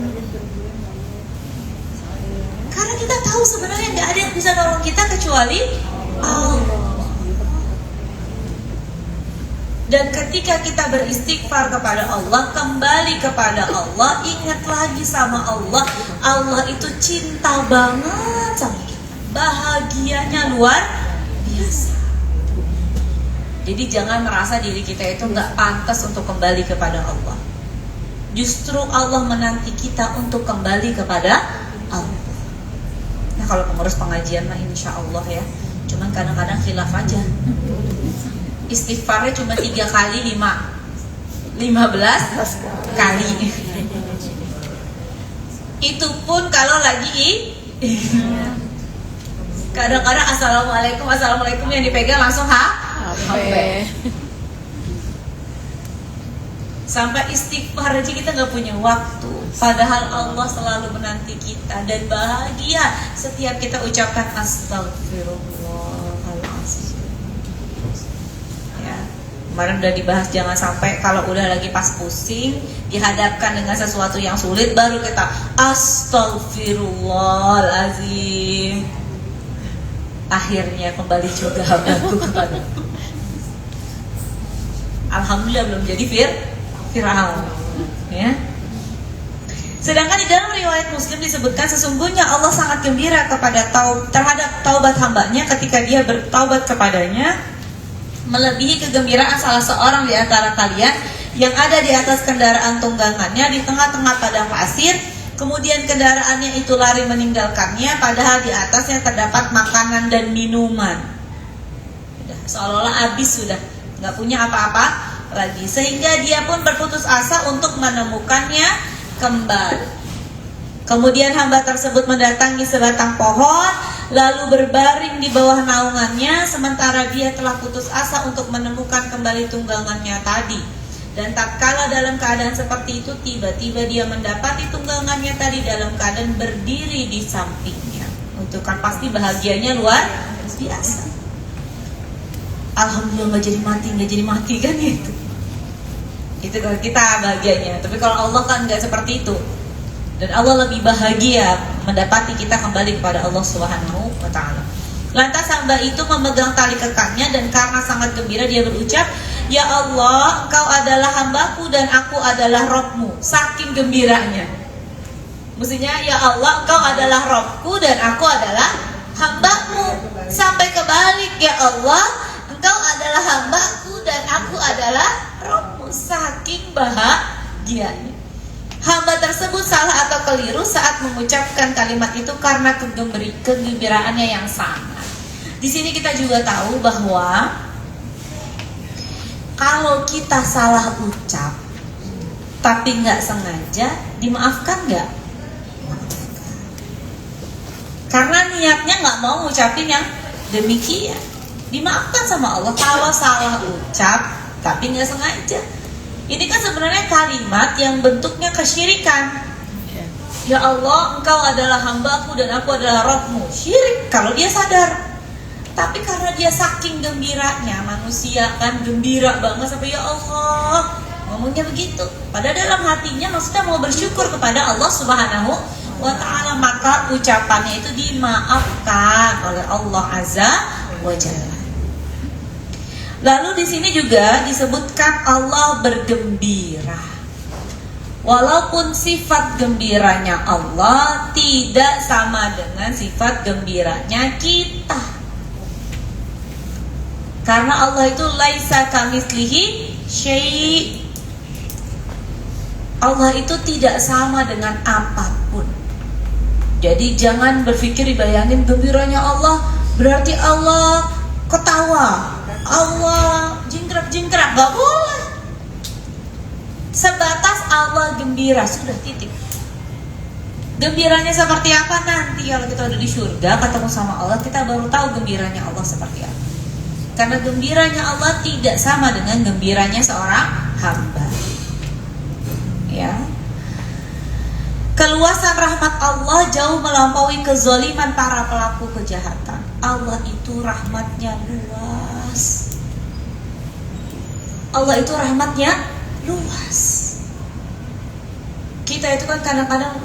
Karena kita tahu sebenarnya nggak ada yang bisa nolong kita kecuali Allah. Dan ketika kita beristighfar kepada Allah, kembali kepada Allah, ingat lagi sama Allah. Allah itu cinta banget sama kita. Bahagianya luar biasa. Jadi jangan merasa diri kita itu gak pantas untuk kembali kepada Allah. Justru Allah menanti kita untuk kembali kepada Allah. Nah kalau pengurus pengajian mah insya Allah ya. Cuman kadang-kadang khilaf aja. Istighfarnya cuma 3 kali 15 kali. Itu pun kalau lagi kadang-kadang assalamualaikum yang dipegang langsung HP. Sampai istighfar aja kita nggak punya waktu. Padahal Allah selalu menanti kita dan bahagia setiap kita ucapkan astagfirullahaladzim. Kemarin udah dibahas, jangan sampai kalau udah lagi pas pusing dihadapkan dengan sesuatu yang sulit baru kita astagfirullahaladzim. Akhirnya kembali juga hambaku kepada alhamdulillah belum jadi Fir'aun ya. Sedangkan di dalam riwayat Muslim disebutkan sesungguhnya Allah sangat gembira terhadap taubat hambanya ketika dia bertaubat kepadanya, melebihi kegembiraan salah seorang di antara kalian yang ada di atas kendaraan tunggangannya di tengah-tengah padang pasir, kemudian kendaraannya itu lari meninggalkannya, padahal di atasnya terdapat makanan dan minuman. Seolah-olah habis sudah, nggak punya apa-apa lagi, sehingga dia pun berputus asa untuk menemukannya kembali. Kemudian hamba tersebut mendatangi sebatang pohon, lalu berbaring di bawah naungannya, sementara dia telah putus asa untuk menemukan kembali tunggangannya tadi. Dan tatkala dalam keadaan seperti itu, tiba-tiba dia mendapati tunggangannya tadi dalam keadaan berdiri di sampingnya. Itu kan pasti bahagianya luar biasa. Alhamdulillah nggak jadi mati kan itu. Itu kalau kita bahagianya. Tapi kalau Allah kan nggak seperti itu. Dan Allah lebih bahagia mendapati kita kembali kepada Allah Subhanahu wa ta'ala. Lantas hamba itu memegang tali kekangnya dan karena sangat gembira dia berucap, "Ya Allah, Engkau adalah hambaku dan aku adalah Rabb-Mu." Saking gembiranya. Mestinya, "Ya Allah, Engkau adalah Rabb-Ku dan aku adalah hamba-Mu." Sampai kebalik, "Ya Allah, Engkau adalah hambaku dan aku adalah Rabb-Mu." Saking bahagianya. Hamba tersebut salah atau keliru saat mengucapkan kalimat itu karena kegembiraannya yang sangat. Di sini kita juga tahu bahwa kalau kita salah ucap tapi nggak sengaja, dimaafkan nggak? Karena niatnya nggak mau ngucapin yang demikian, dimaafkan sama Allah. Kalau salah ucap tapi nggak sengaja, ini kan sebenarnya kalimat yang bentuknya kesyirikan. Ya Allah, Engkau adalah hambaku dan aku adalah Rabb-Mu. Syirik kalau dia sadar. Tapi karena dia saking gembiranya, manusia kan gembira banget sampai ya Allah ngomongnya begitu. Padahal dalam hatinya maksudnya mau bersyukur kepada Allah Subhanahu wa ta'ala, maka ucapannya itu dimaafkan oleh Allah Azza wa Jalla. Lalu di sini juga disebutkan Allah bergembira. Walaupun sifat gembiranya Allah tidak sama dengan sifat gembiranya kita. Karena Allah itu laisa kamitslihi syai'. Allah itu tidak sama dengan apapun. Jadi jangan berpikir dibayangin gembiranya Allah berarti Allah ketawa, Allah jingkrak-jingkrak, gak boleh. Sebatas Allah gembira, sudah, titik. Gembiranya seperti apa nanti kalau kita udah di surga ketemu sama Allah, kita baru tahu gembiranya Allah seperti apa. Karena gembiranya Allah tidak sama dengan gembiranya seorang hamba. Ya. Keluasan rahmat Allah jauh melampaui kezaliman para pelaku kejahatan. Allah itu rahmatnya luas. Allah itu rahmatnya luas. Kita itu kan kadang-kadang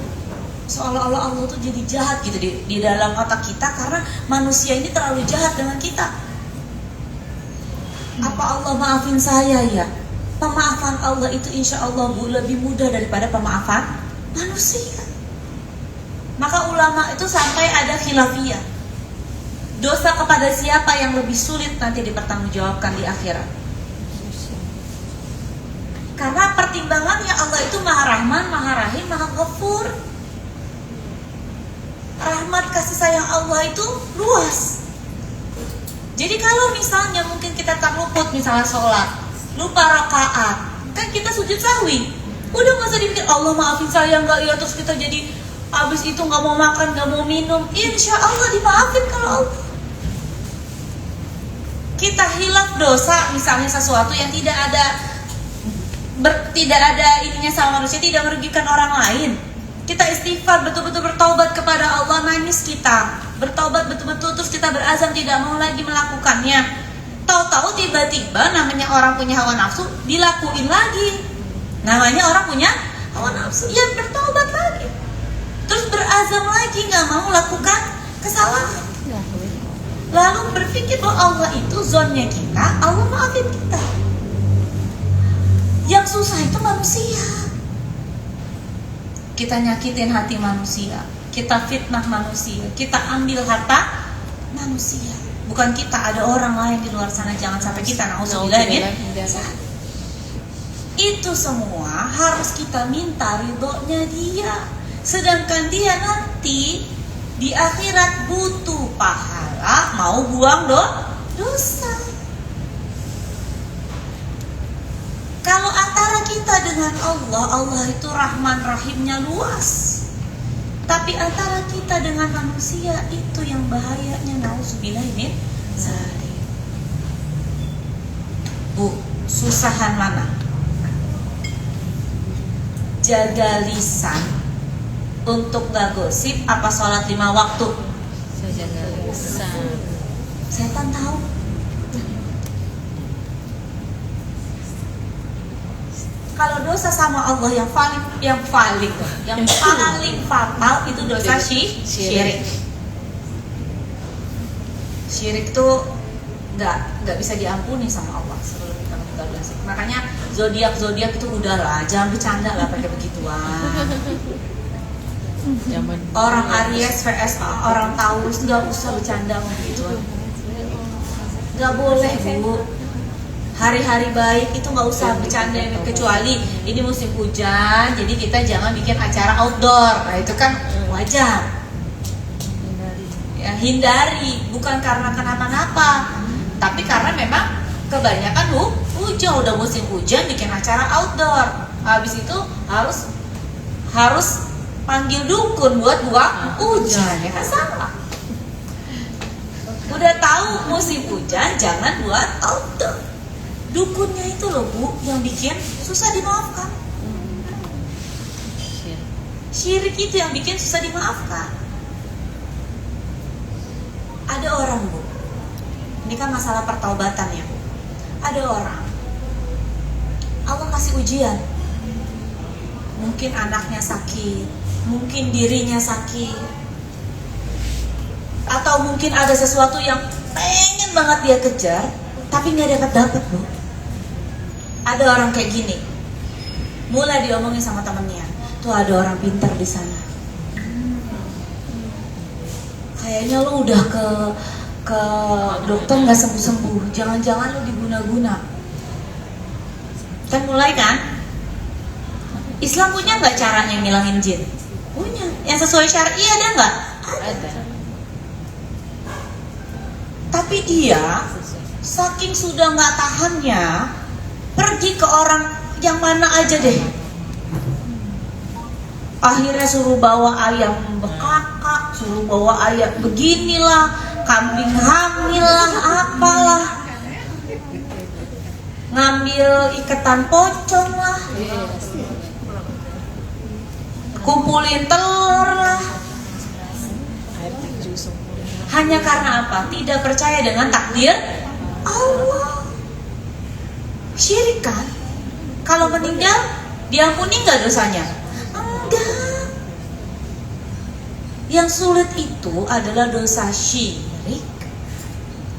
seolah-olah Allah itu jadi jahat gitu di dalam otak kita karena manusia ini terlalu jahat dengan kita. Apa Allah maafin saya ya? Pemaafan Allah itu insya Allah Bu lebih mudah daripada pemaafan manusia. Maka ulama itu sampai ada khilafiyah. Dosa kepada siapa yang lebih sulit nanti dipertanggungjawabkan di akhirat? Karena pertimbangannya Allah itu Maha Rahman, Maha Rahim, Maha Ghafur. Rahmat kasih sayang Allah itu luas. Jadi kalau misalnya mungkin kita terluput misalnya sholat, lupa rakaat, kan kita sujud sahwi. Udah gak usah dipikir Allah maafin saya nggak ya, terus kita jadi habis itu nggak mau makan, nggak mau minum. Insya Allah dimaafin kalau Allah. Kita hilaf dosa misalnya sesuatu yang tidak ada ininya sama manusia, tidak merugikan orang lain. Kita istighfar, betul-betul bertaubat kepada Allah, nangis kita, bertaubat betul-betul, terus kita berazam tidak mau lagi melakukannya. Tahu-tahu tiba-tiba namanya orang punya hawa nafsu dilakuin lagi. Namanya orang punya hawa nafsu, ya bertaubat lagi, terus berazam lagi nggak mau lakukan kesalahan. Lalu berpikir bahwa Allah itu zonnya kita, Allah maafin kita. Yang susah itu manusia. Kita nyakitin hati manusia, kita fitnah manusia, kita ambil harta manusia. Bukan kita, ada orang lain di luar sana, jangan sampai kita na'udzubillah min. Itu semua harus kita minta ridhonya dia. Sedangkan dia nanti di akhirat butuh pahala, mau buang dosa. Kalau antara kita dengan Allah, Allah itu Rahman Rahimnya luas. Tapi antara kita dengan manusia itu yang bahayanya, na'udzubillah min dzalik. Bu, susahan mana? Jaga lisan untuk gak gosip apa sholat 5 waktu? Jaga lisan. Setan tahu. Kalau dosa sama Allah yang paling fatal itu dosa syirik. Syirik itu nggak bisa diampuni sama Allah sebelum kita meninggal dunia. Makanya zodiak itu udahlah, jangan bercanda lah pakai begituan. Orang Aries vs orang Taurus nggak usah bercanda begituan. Nggak boleh Bu. Hari-hari baik itu nggak usah bercanda, kecuali ini musim hujan, jadi kita jangan bikin acara outdoor. Nah itu kan wajar. Ya, hindari, bukan karena kenapa-napa, tapi karena memang kebanyakan hujan, udah musim hujan bikin acara outdoor. Habis itu harus panggil dukun buat buang hujan, ya kan salah. Udah tahu musim hujan jangan buat outdoor. Dukunnya itu loh Bu yang bikin susah dimaafkan. Syirik itu yang bikin susah dimaafkan. Ada orang Bu, ini kan masalah pertaubatan ya Bu. Ada orang Allah kasih ujian. Mungkin anaknya sakit, mungkin dirinya sakit, atau mungkin ada sesuatu yang pengen banget dia kejar tapi nggak dapat Bu. Ada orang kayak gini, mulai diomongin sama temennya, tuh ada orang pintar di sana. Kayaknya lo udah ke dokter nggak sembuh-sembuh, jangan-jangan lo diguna-guna. Kan mulai kan? Islam punya nggak caranya ngilangin jin? Punya. Yang sesuai syar'i ada nggak? Ada. Tapi dia saking sudah nggak tahannya, pergi ke orang yang mana aja deh. Akhirnya suruh bawa ayam bekakak, suruh bawa ayam beginilah, kambing hamil lah, apalah, ngambil iketan pocong lah, kumpulin telur lah. Hanya karena apa? Tidak percaya dengan takdir Allah. Syirik kan? Kalau meninggal diampuni nggak dosanya? Enggak. Yang sulit itu adalah dosa syirik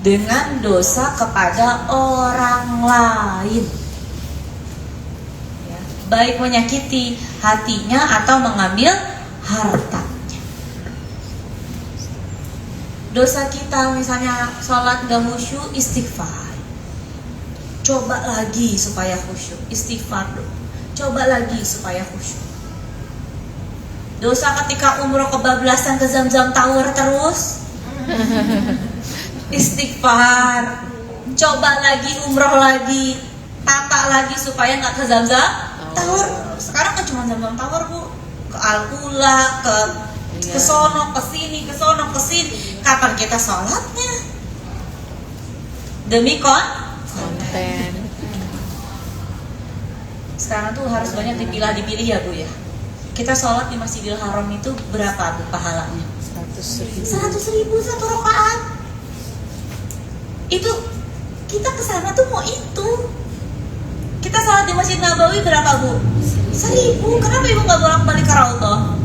dengan dosa kepada orang lain, ya, baik menyakiti hatinya atau mengambil hartanya. Dosa kita misalnya sholat gak khusyuk, istighfar. Coba lagi supaya khusyuk, istighfar dong. Coba lagi supaya khusyuk. Dosa ketika umroh kebablasan ke Zamzam Tower terus, istighfar. Coba lagi umroh lagi, tata lagi supaya nggak ke Zamzam Tower. Sekarang kan cuma Zamzam Tower bu, ke Al-Ula, ke sono, ke sini, ke sono, ke sini. Kapan kita sholatnya? Demi konten. Sekarang tuh harus banyak dipilih ya bu ya. Kita sholat di Masjidil Haram itu berapa bu pahalanya? 100.000 satu rakaat. Itu kita kesana tuh mau itu. Kita sholat di Masjid Nabawi berapa bu? 1.000. Kenapa ibu nggak bolak-balik ke Raudhah?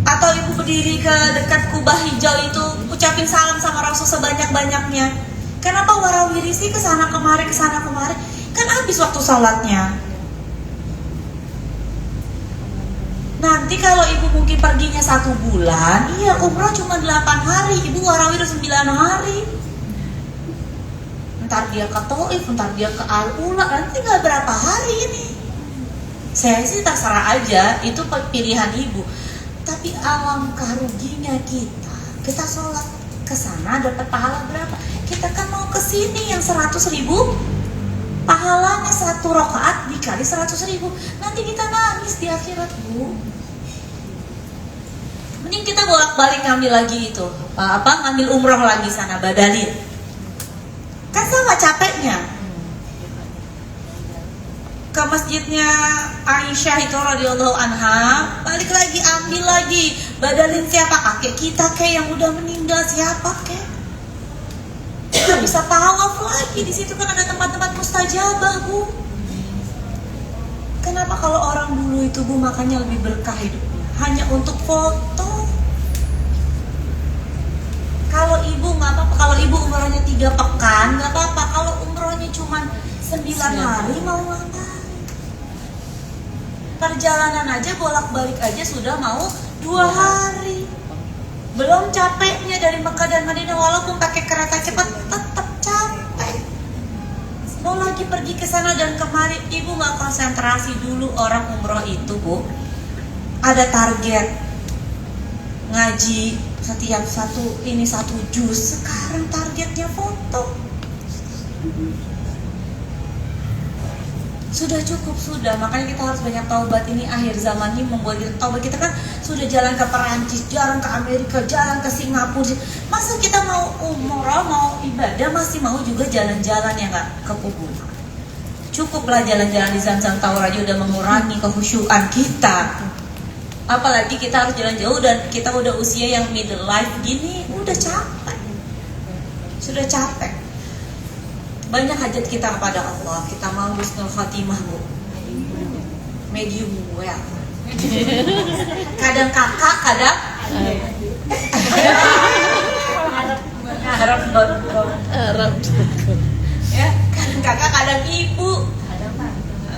Atau ibu berdiri ke dekat Kubah Hijau itu ucapin salam sama Rasul sebanyak-banyaknya? Kenapa warawirisi kesana kemari? Kan habis waktu sholatnya. Nanti kalau ibu mungkin perginya 1 bulan, iya umroh cuma 8 hari, ibu warawir 9 hari. Ntar dia ke Taif, ntar dia ke Al-Ula, nanti nggak berapa hari ini. Saya sih terserah aja, itu pilihan ibu. Tapi alangkah ruginya kita sholat ke sana dapat pahala berapa? Kita kan mau ke sini yang 100.000, pahalanya 1 rakaat dikali 100.000. Nanti kita nangis di akhirat bu. Mending kita bolak-balik ngambil lagi itu, ngambil umroh lagi sana, badalin. Kan sama capeknya. Ke masjidnya Aisyah itu radhiyallahu anha, balik lagi, ambil lagi, badalin siapa? Kakek kita yang udah meninggal, siapa kita bisa tawaf lagi. Di situ kan ada tempat-tempat mustajabah bu. Kenapa kalau orang dulu itu bu makanya lebih berkah hidupnya? Hanya untuk foto. Kalau ibu nggak apa-apa, kalau ibu umrohnya 3 pekan nggak apa-apa. Kalau umrohnya cuma 9 hari mau ngapain? Perjalanan aja bolak-balik aja sudah mau 2 hari. Belum capeknya dari Mekah dan Madinah, walaupun pakai kereta cepat tetap capek. Mau lagi pergi ke sana dan kemari, ibu nggak konsentrasi dulu. Orang umroh itu bu ada target ngaji setiap 1 juz. Sekarang targetnya foto. Sudah cukup, sudah. Makanya kita harus banyak taubat. Ini akhir zaman ini membuat kita taubat. Kita kan sudah jalan ke Perancis, jalan ke Amerika, jalan ke Singapura. Masa kita mau umrah, mau ibadah, masih mau juga jalan-jalan ya nggak ke kuburan? Cukuplah jalan-jalan di Zamzam Tower aja udah mengurangi kehusyuan kita. Apalagi kita harus jalan jauh dan kita udah usia yang middle life gini, udah capek. Sudah capek. Banyak hajat kita kepada Allah. Kita mau husnul khatimah bu, medium well. Kadang kakak, kadang Arab. Ya, kadang kakak, kadang ibu,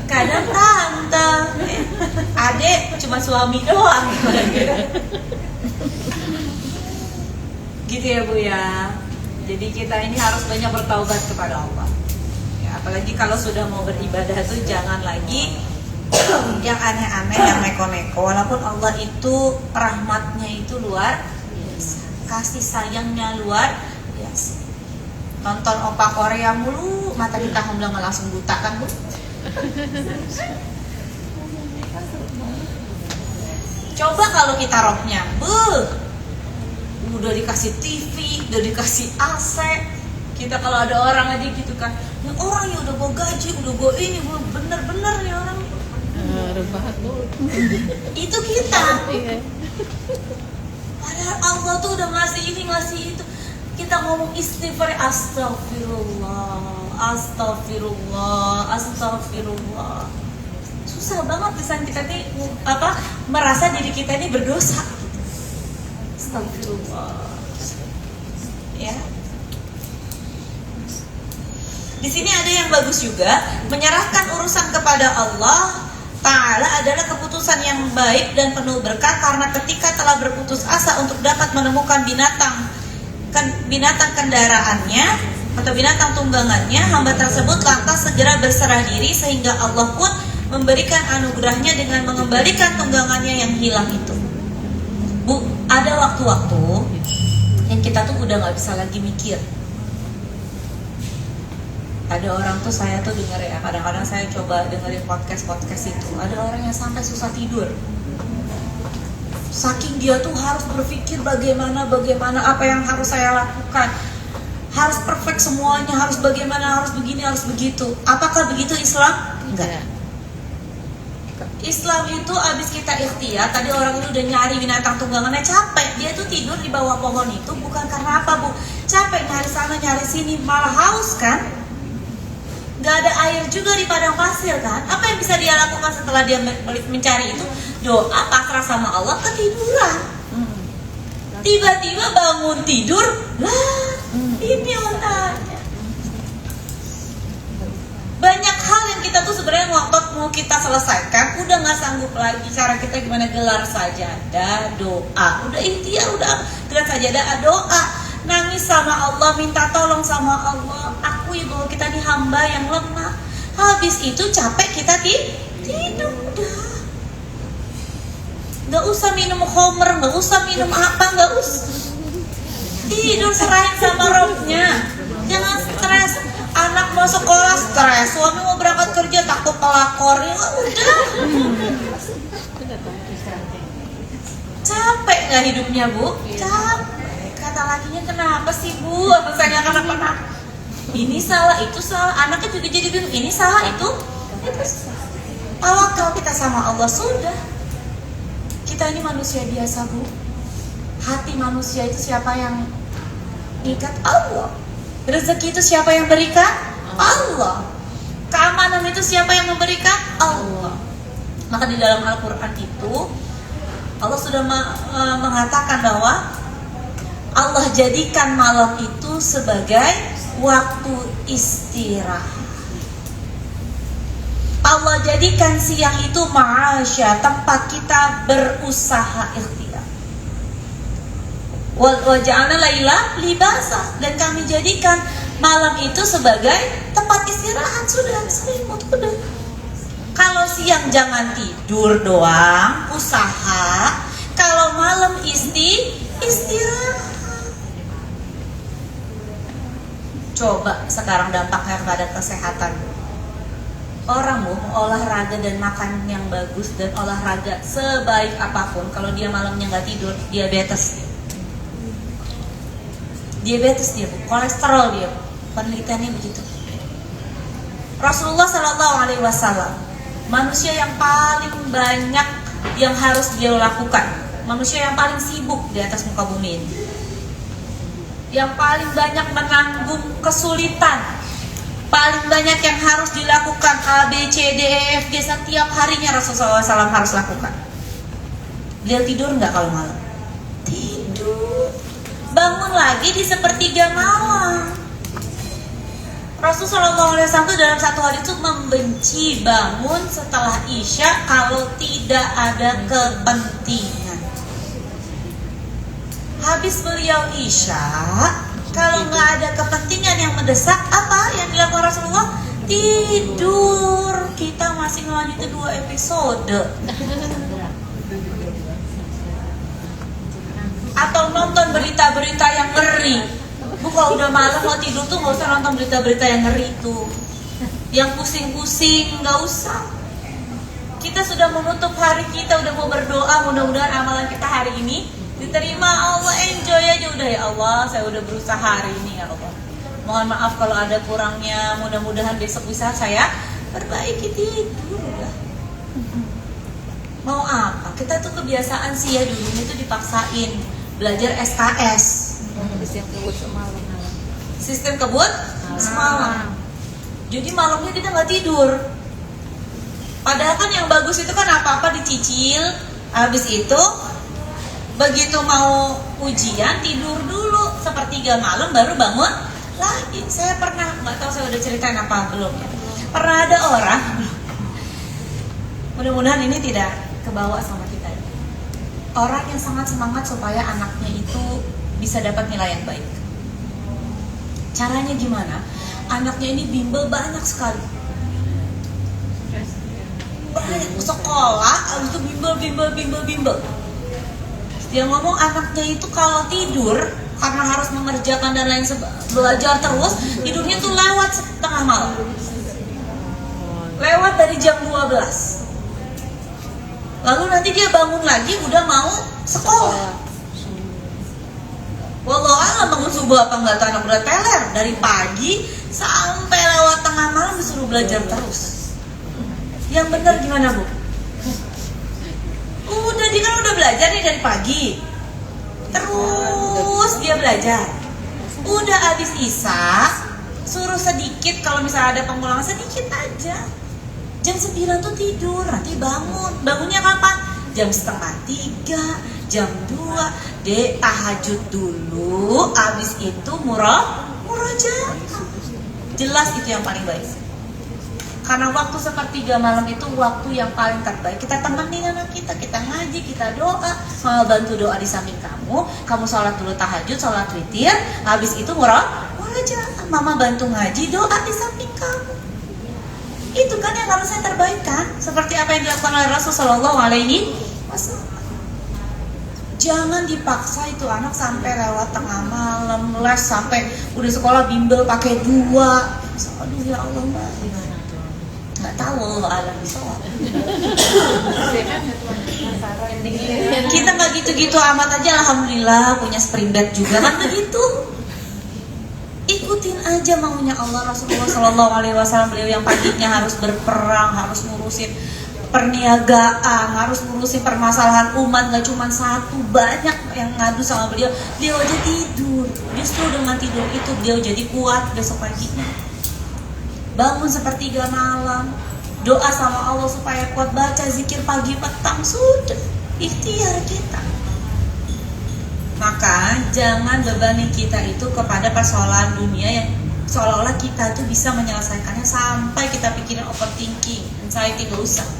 kadang tante. Ya. cuma suami doang. Gitu ya Bu ya. Jadi kita ini harus banyak bertaubat kepada Allah. Ya, apalagi kalau sudah mau beribadah tuh jangan lagi yang aneh-aneh, yang neko-neko. Walaupun Allah itu rahmatnya itu luar biasa, kasih sayangnya luar biasa. Nonton opa Korea mulu, mata kita humlang langsung buta kan Bu? Coba kalau kita rohnya, udah dikasih TV, udah dikasih AC. Kita kalau ada orang aja gitu kan, yang orang ya udah bawa gaji, udah bawa ini, bener-bener nih orang. Rebahat dulu. Itu kita. Iya. Padahal Allah tuh udah ngasih ini, ngasih itu. Kita ngomong istighfar, astagfirullah, astagfirullah, astagfirullah. Susah banget pisan kita nih merasa diri kita ini berdosa. Astagfirullah. Ya. Di sini ada yang bagus juga, menyerahkan urusan kepada Allah Ta'ala adalah keputusan yang baik dan penuh berkah, karena ketika telah berputus asa untuk dapat menemukan binatang kendaraannya atau binatang tunggangannya, hamba tersebut lantas segera berserah diri sehingga Allah pun memberikan anugerahnya dengan mengembalikan tunggangannya yang hilang itu. Bu, ada waktu-waktu yang kita tuh udah gak bisa lagi mikir. Ada orang tuh, saya tuh denger ya, kadang-kadang saya coba dengerin podcast itu. Ada orang yang sampai susah tidur. Saking dia tuh harus berpikir bagaimana apa yang harus saya lakukan. Harus perfect semuanya, harus bagaimana, harus begini, harus begitu. Apakah begitu Islam? Enggak. Islam itu abis kita ikhtiar, tadi orang itu udah nyari binatang tunggangannya, capek. Dia tuh tidur di bawah pohon itu bukan karena apa Bu? Capek nyari sana nyari sini, malah haus kan? Gak ada air juga di padang pasir kan? Apa yang bisa dia lakukan setelah dia mencari itu? Doa, pasrah sama Allah, ketiduran. Tiba-tiba bangun tidur, lah ini otaknya. Banyak hal yang kita tuh sebenarnya mau kita selesaikan, udah nggak sanggup lagi. Cara kita gimana? Gelar sajadah, doa. Udah ikhtiar, udah gelar sajadah, doa. Nangis sama Allah, minta tolong sama Allah. Akui bahwa kita ini hamba yang lemah. Habis itu capek kita tidur. Udah. Gak usah minum homer, gak usah minum apa, gak usah. Tidur, serahin sama Robnya. Jangan stres. Anak mau sekolah stres, suami mau berangkat kerja takut pelakor. Ya udah. Capek gak hidupnya Bu? Capek. Kata lakinya, kenapa sih Bu? Saya kenapa? Ini salah, itu salah. Anaknya juga jadi bingung. Ini salah, itu salah. Tawakal kita sama Allah sudah. Kita ini manusia biasa Bu. Hati manusia itu siapa yang ikat? Allah. Rezeki itu siapa yang berikan? Allah. Keamanan itu siapa yang memberikan? Allah. Maka di dalam Al-Quran itu Allah sudah mengatakan bahwa Allah jadikan malam itu sebagai waktu istirahat. Allah jadikan siang itu ma'asya, tempat kita berusaha ikhtiar. Wa ja'alna laila libasa, dan kami jadikan malam itu sebagai tempat istirahat. Sudah selimut, udah. Kalau siang jangan tidur doang, usaha. Kalau malam istirahat. Coba sekarang dampaknya kepada kesehatan. Orang mau olahraga dan makan yang bagus dan olahraga sebaik apapun, kalau dia malamnya nggak tidur, diabetes dia, kolesterol dia, penelitiannya begitu. Rasulullah Shallallahu Alaihi Wasallam, manusia yang paling banyak yang harus dia lakukan, manusia yang paling sibuk di atas muka bumi ini, yang paling banyak menanggung kesulitan, paling banyak yang harus dilakukan A, B, C, D, E, F, G, setiap harinya Rasulullah SAW harus lakukan. Beliau tidur nggak kalau malam? Tidur. Bangun lagi di sepertiga malam. Rasulullah SAW itu dalam satu hadis itu membenci bangun setelah Isya kalau tidak ada kepentingan. Habis beliau Isya, kalau nggak ada kepentingan yang mendesak, apa yang dilakukan Rasulullah? Tidur. Kita masih melanjutkan 2 episode. Atau nonton berita-berita yang ngeri. Bu, kalau udah malam mau tidur tuh nggak usah nonton berita-berita yang ngeri tuh, yang pusing-pusing, nggak usah. Kita sudah menutup hari kita, udah mau berdoa, mudah-mudahan amalan kita hari ini diterima Allah. Enjoy aja udah, ya Allah, saya udah berusaha hari ini ya Allah. Mohon maaf kalau ada kurangnya, mudah-mudahan besok bisa saya perbaiki. Tidur udah. Mau apa? Kita tuh kebiasaan sih ya, dulu itu dipaksain belajar SKS. Sistem kebut semalam. Sistem kebut semalam. Jadi malamnya kita nggak tidur. Padahal kan yang bagus itu kan apa-apa dicicil. Habis itu begitu mau ujian tidur dulu sepertiga malam baru bangun lagi. Saya pernah, nggak tahu saya udah ceritain apa belum ya. Pernah ada orang, mudah-mudahan ini tidak kebawa sama kita. Orang yang sangat semangat supaya anaknya itu bisa dapat nilai yang baik. Caranya gimana? Anaknya ini bimbel banyak sekali. Banyak sekolah, abis itu bimbel. Dia ngomong anaknya itu kalau tidur karena harus mengerjakan dan lain belajar terus, tidurnya tuh lewat setengah malam. Lewat dari jam 12. Lalu nanti dia bangun lagi udah mau sekolah. Wallahualam bangun subuh apa enggak tahu, anak udah teler dari pagi sampai lewat tengah malam disuruh belajar terus. Yang benar gimana, Bu? Udah dia kan udah belajar nih dari pagi. Terus dia belajar. Udah habis Isya, suruh sedikit, kalau misalnya ada pengulangan sedikit aja. Jam 9 tuh tidur, nanti bangun. Bangunnya kapan? Jam 2:30, jam 2. Dek, tahajud dulu, habis itu murojaah. Jelas itu yang paling baik. Karena waktu sepertiga malam itu waktu yang paling terbaik. Kita temenin anak kita ngaji, kita doa. Mama bantu doa di samping kamu. Kamu sholat dulu tahajud, sholat witir. Habis itu murojaah. Mama bantu ngaji, doa di samping kamu. Itu kan yang harusnya terbaik kan? Seperti apa yang dilakukan oleh Rasulullah SAW. Jangan dipaksa itu anak sampai lewat tengah malam, les sampai udah sekolah bimbel pakai 2. Aduh ya Allah, Mbak. Nggak tahu Allah alam bisawab. Kita nggak gitu-gitu amat aja, alhamdulillah punya spring bed juga kan begitu. Ikutin aja maunya Allah. Rasulullah SAW beliau yang paginya harus berperang, harus ngurusin perniagaan, harus ngurusin permasalahan umat, gak cuma satu, banyak yang ngadu sama beliau. Beliau aja tidur, justru dengan tidur itu beliau jadi kuat besok paginya. Bangun sepertiga malam, doa sama Allah supaya kuat, baca zikir pagi petang, sudah ikhtiar kita. Maka jangan bebani kita itu kepada persoalan dunia yang seolah-olah kita tuh bisa menyelesaikannya sampai kita pikirin overthinking, anxiety, gak usah.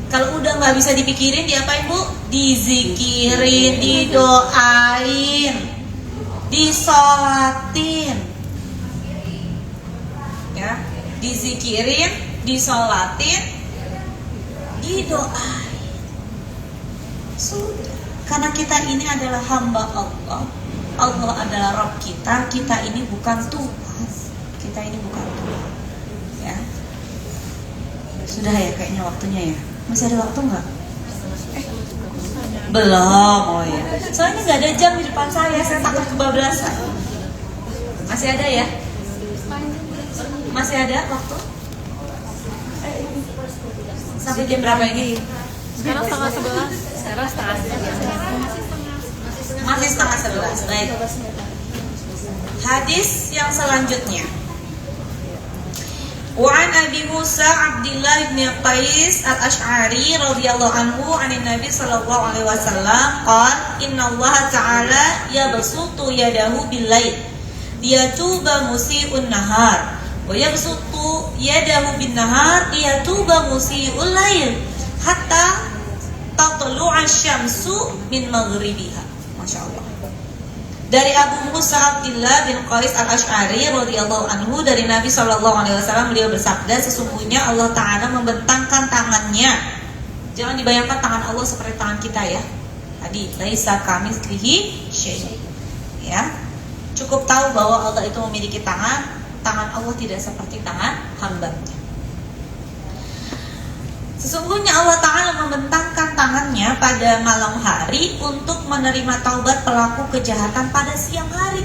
Kalau udah nggak bisa dipikirin, diapain, Bu? Dizikirin, didoain, disolatin, ya, dizikirin, disolatin, didoain. Sudah. Karena kita ini adalah hamba Allah. Allah adalah Rabb kita. Kita ini bukan Tuhan. Kita ini bukan Tuhan. Ya. Sudah ya kayaknya waktunya ya. Masih ada waktu nggak? Belum, oh ya. Soalnya nggak ada jam di depan saya takut kebablasan. Masih ada ya? Masih ada waktu? Sampai jam berapa ini? Sekarang setengah 11. Sekarang setengah 11. Masih setengah 11. Baik. Hadis yang selanjutnya. Wa an Abi Musa Abdullah bin Qais al-Ash'ari radhiyallahu anhu anin Nabi sallallahu alaihi wasallam qala innallaha ta'ala yabsutu yadahu bil-lail liyatuba musii'un nahar Wa yabsutu yadahu bin nahar liyatuba musii'ul lail hatta tatlu'a syamsu min maghribiha. Masya Allah. Dari Abu Musa Abdullah bin Qais al-Ash'ari radhiyallahu anhu, dari Nabi SAW, beliau bersabda, sesungguhnya Allah Ta'ala membentangkan tangannya. Jangan dibayangkan tangan Allah seperti tangan kita ya. Tadi laisa kamitslihi syai'. Ya. Cukup tahu bahwa Allah itu memiliki tangan. Tangan Allah tidak seperti tangan hamba-Nya. Sesungguhnya Allah Ta'ala membentangkan tangannya pada malam hari untuk menerima taubat pelaku kejahatan pada siang hari.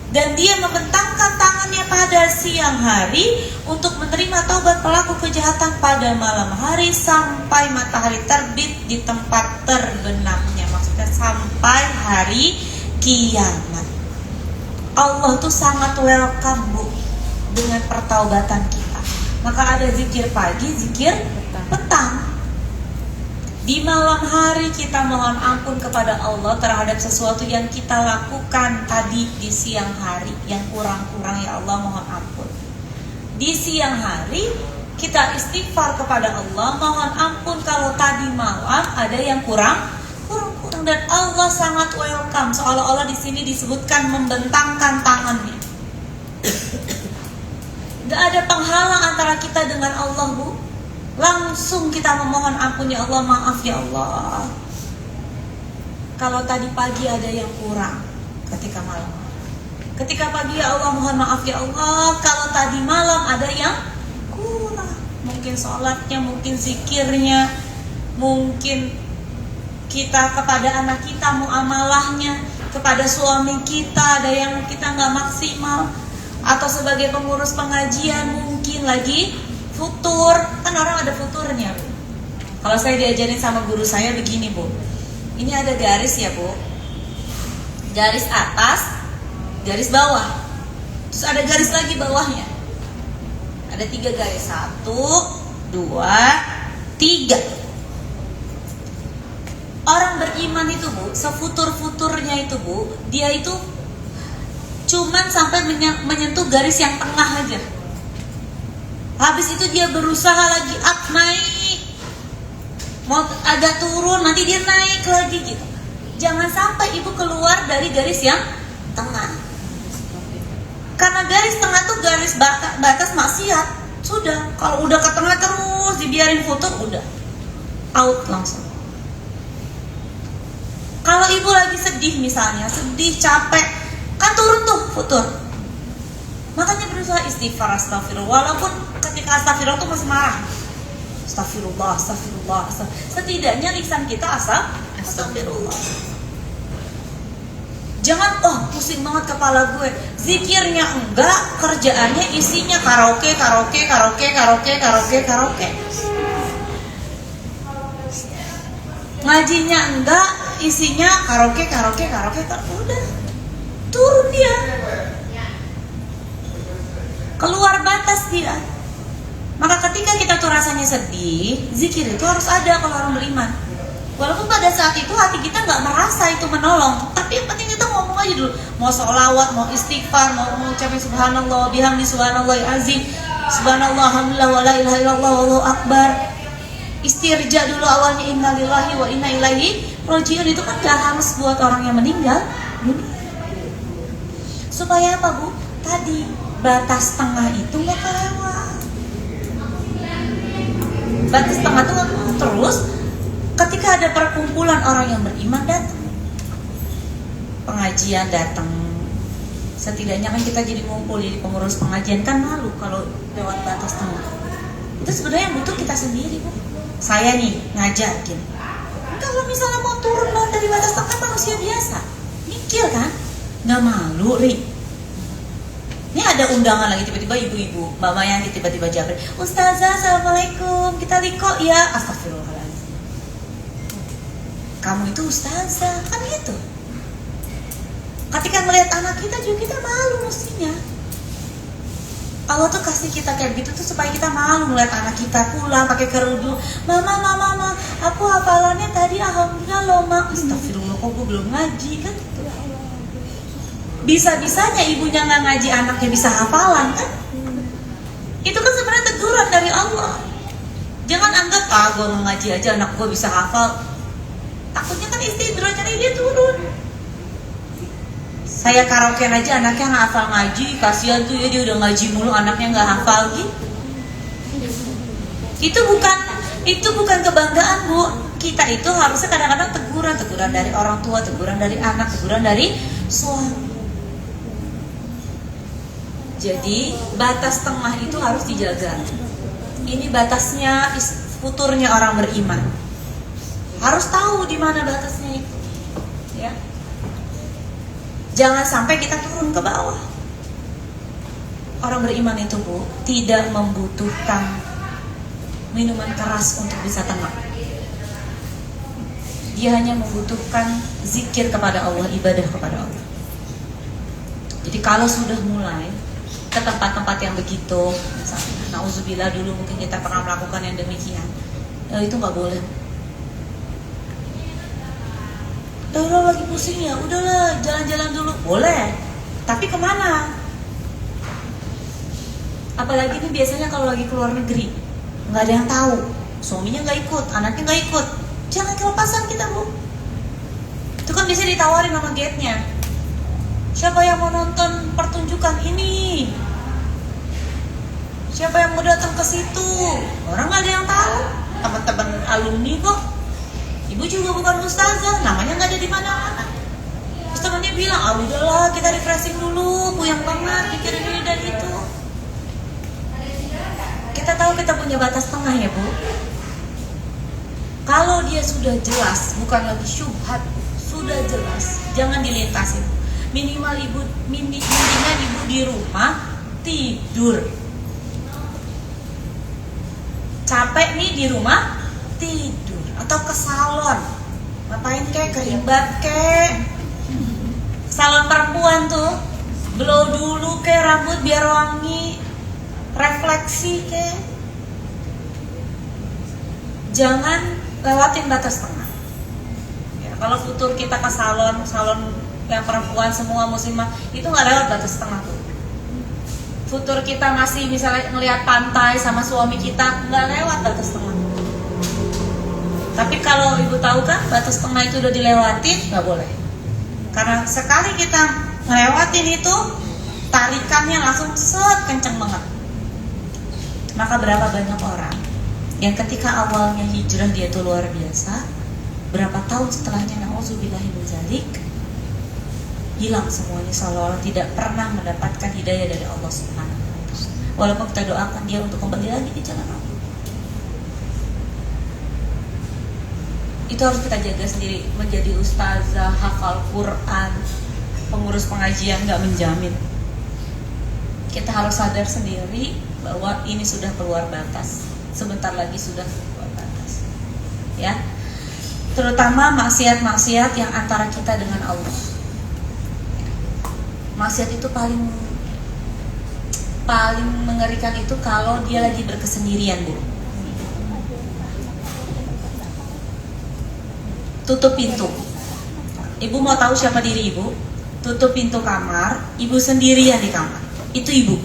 Dan dia membentangkan tangannya pada siang hari untuk menerima taubat pelaku kejahatan pada malam hari sampai matahari terbit di tempat terbenamnya. Maksudnya sampai hari kiamat. Allah tuh sangat welcome Bu dengan pertaubatan kita. Maka ada zikir pagi, zikir petang. Di malam hari kita mohon ampun kepada Allah terhadap sesuatu yang kita lakukan tadi di siang hari, yang kurang-kurang ya Allah mohon ampun. Di siang hari kita istighfar kepada Allah, mohon ampun kalau tadi malam ada yang kurang, dan Allah sangat welcome. Seolah-olah di sini disebutkan membentangkan tangannya. Gak ada penghalang antara kita dengan Allah Bu. Langsung kita memohon ampun, ya Allah, maaf ya Allah, kalau tadi pagi ada yang kurang ketika malam. Ketika pagi ya Allah mohon maaf ya Allah, kalau tadi malam ada yang kurang. Mungkin sholatnya, mungkin zikirnya, mungkin kita kepada anak kita muamalahnya, kepada suami kita ada yang kita gak maksimal, atau sebagai pengurus pengajian mungkin lagi futur. Kan orang ada futurnya Bu. Kalau saya diajarin sama guru saya begini Bu, ini ada garis ya Bu, garis atas, garis bawah, terus ada garis lagi bawahnya. Ada 3 garis, 1, 2, 3. Orang beriman itu Bu, sefutur-futurnya itu Bu, dia itu cuman sampai menyentuh garis yang tengah aja. Habis itu dia berusaha lagi up, naik, mau agak turun, nanti dia naik lagi gitu. Jangan sampai ibu keluar dari garis yang tengah. Karena garis tengah tuh garis batas maksiat. Sudah, kalau udah ke tengah terus dibiarin futur, udah out langsung. Kalau ibu lagi sedih misalnya, sedih, capek, kan turun tuh futur. Makanya berusaha istighfar, astagfirullah. Walaupun ketika astagfirullah tuh masih marah, astagfirullah. Setidaknya lisan kita astagfirullah. Jangan pusing banget kepala gue, zikirnya enggak, kerjaannya isinya karaoke. Ngajinya enggak, isinya karaoke. Udah turun dia, keluar batas dia. Maka ketika kita tuh rasanya sedih, zikir itu harus ada kalau orang beriman. Walaupun pada saat itu hati kita nggak merasa itu menolong, tapi yang penting kita ngomong aja dulu. Mau sholawat, mau istighfar, mau ucapin subhanallah, bihamdi subhanallah azim, subhanallah, alhamdulillah, wa la ilaha illallah, wallahu akbar. Istirja dulu awalnya, innalillahi wa inna ilaihi rajiun. Itu kan gak harus buat orang yang meninggal dunia. Supaya apa Bu? Tadi batas tengah itu gak kelewat. Batas tengah itu gak kelewat. Terus ketika ada perkumpulan orang yang beriman datang, pengajian datang, setidaknya kan kita jadi ngumpul di pengurus pengajian, kan malu kalau lewat batas tengah. Itu sebenarnya yang butuh kita sendiri Bu. Saya nih ngajakin, kalau misalnya mau turun dari batas tengah, manusia biasa mikir kan, nggak malu Ri. Ini ada undangan lagi, tiba-tiba ibu-ibu, Mbak Mayanti tiba-tiba jabri, Ustazah assalamualaikum, kita liko ya, astagfirullahaladzim, kamu itu ustazah kan gitu. Ketika melihat anak kita juga kita malu mestinya. Allah tuh kasih kita kayak gitu tuh supaya kita malu ngeliat anak kita pulang pakai kerudung. Mama, aku hafalannya tadi alhamdulillah loh mak. Astagfirullah, kok gue belum ngaji kan? bisa-bisanya ibunya nggak ngaji, anaknya bisa hafalan kan? Itu kan sebenarnya teguran dari Allah. Jangan anggap gue nggak ngaji aja anak gue bisa hafal. Takutnya kan istidrajnya dia turun. Saya karaokean aja anaknya nggak hafal ngaji, kasihan tuh ya, dia udah ngaji mulu anaknya nggak hafal gitu. Itu bukan kebanggaan, Bu. Kita itu harusnya kadang-kadang teguran dari orang tua, teguran dari anak, teguran dari suami. Jadi batas tengah itu harus dijaga. Ini batasnya futurnya orang beriman. Harus tahu di mana batasnya itu. Ya. Jangan sampai kita turun ke bawah. Orang beriman itu, Bu, tidak membutuhkan minuman keras untuk bisa tenang. Dia hanya membutuhkan zikir kepada Allah, ibadah kepada Allah. Jadi kalau sudah mulai ke tempat-tempat yang begitu, misalnya, nauzubillah dulu mungkin kita pernah melakukan yang demikian, ya itu nggak boleh. Udah lagi pusing ya, udahlah jalan-jalan dulu, boleh. Tapi kemana? Apalagi ini biasanya kalau lagi keluar negeri, nggak ada yang tahu, suaminya nggak ikut, anaknya nggak ikut, jangan kelepasan kita, Bu. Itu kan bisa ditawarin sama gate-nya. Siapa yang mau nonton pertunjukan ini? Siapa yang mau datang ke situ? Orang nggak ada yang tahu. Teman-teman alumni kok. Ibu juga bukan ustazah, namanya nggak ada di mana-mana. Terus temannya bilang, udahlah kita refreshing dulu, puyeng banget, pikirin ini dan itu. Kita tahu kita punya batas tengah ya, Bu. Kalau dia sudah jelas, bukan lagi syubhat, sudah jelas, jangan dilintasin. Minimal mendingan ibu di rumah tidur. Capek nih di rumah tidur, atau ke salon. Ngapain kek, kerimbat kek. Salon perempuan tuh, blow dulu kek rambut biar wangi, refleksi kek. Jangan lewatin batas tengah. Ya, kalau futur kita ke salon yang perempuan semua muslimah, itu nggak lewat batas tengah tuh. Futur kita masih misalnya ngelihat pantai sama suami kita, nggak lewat batas tengah. Tapi kalau ibu tahu kan batas tengah itu udah dilewatin, nggak boleh. Karena sekali kita ngelewatin itu, tarikannya langsung set kenceng banget. Maka berapa banyak orang yang ketika awalnya hijrah dia tuh luar biasa, berapa tahun setelahnya na'udzubillahi min dzalik, hilang semuanya, seolah-olah tidak pernah mendapatkan hidayah dari Allah Subhanahu wa taala. Walaupun kita doakan dia untuk kembali lagi di jalan Allah. Itu harus kita jaga sendiri. Menjadi ustazah, hafal Quran, pengurus pengajian nggak menjamin. Kita harus sadar sendiri bahwa ini sudah keluar batas. Sebentar lagi sudah keluar batas. Ya. Terutama maksiat-maksiat yang antara kita dengan Allah. Maksiat itu paling mengerikan itu kalau dia lagi berkesendirian, Bu. Tutup pintu. Ibu mau tahu siapa diri ibu? Tutup pintu kamar, ibu sendirian di kamar. Itu ibu.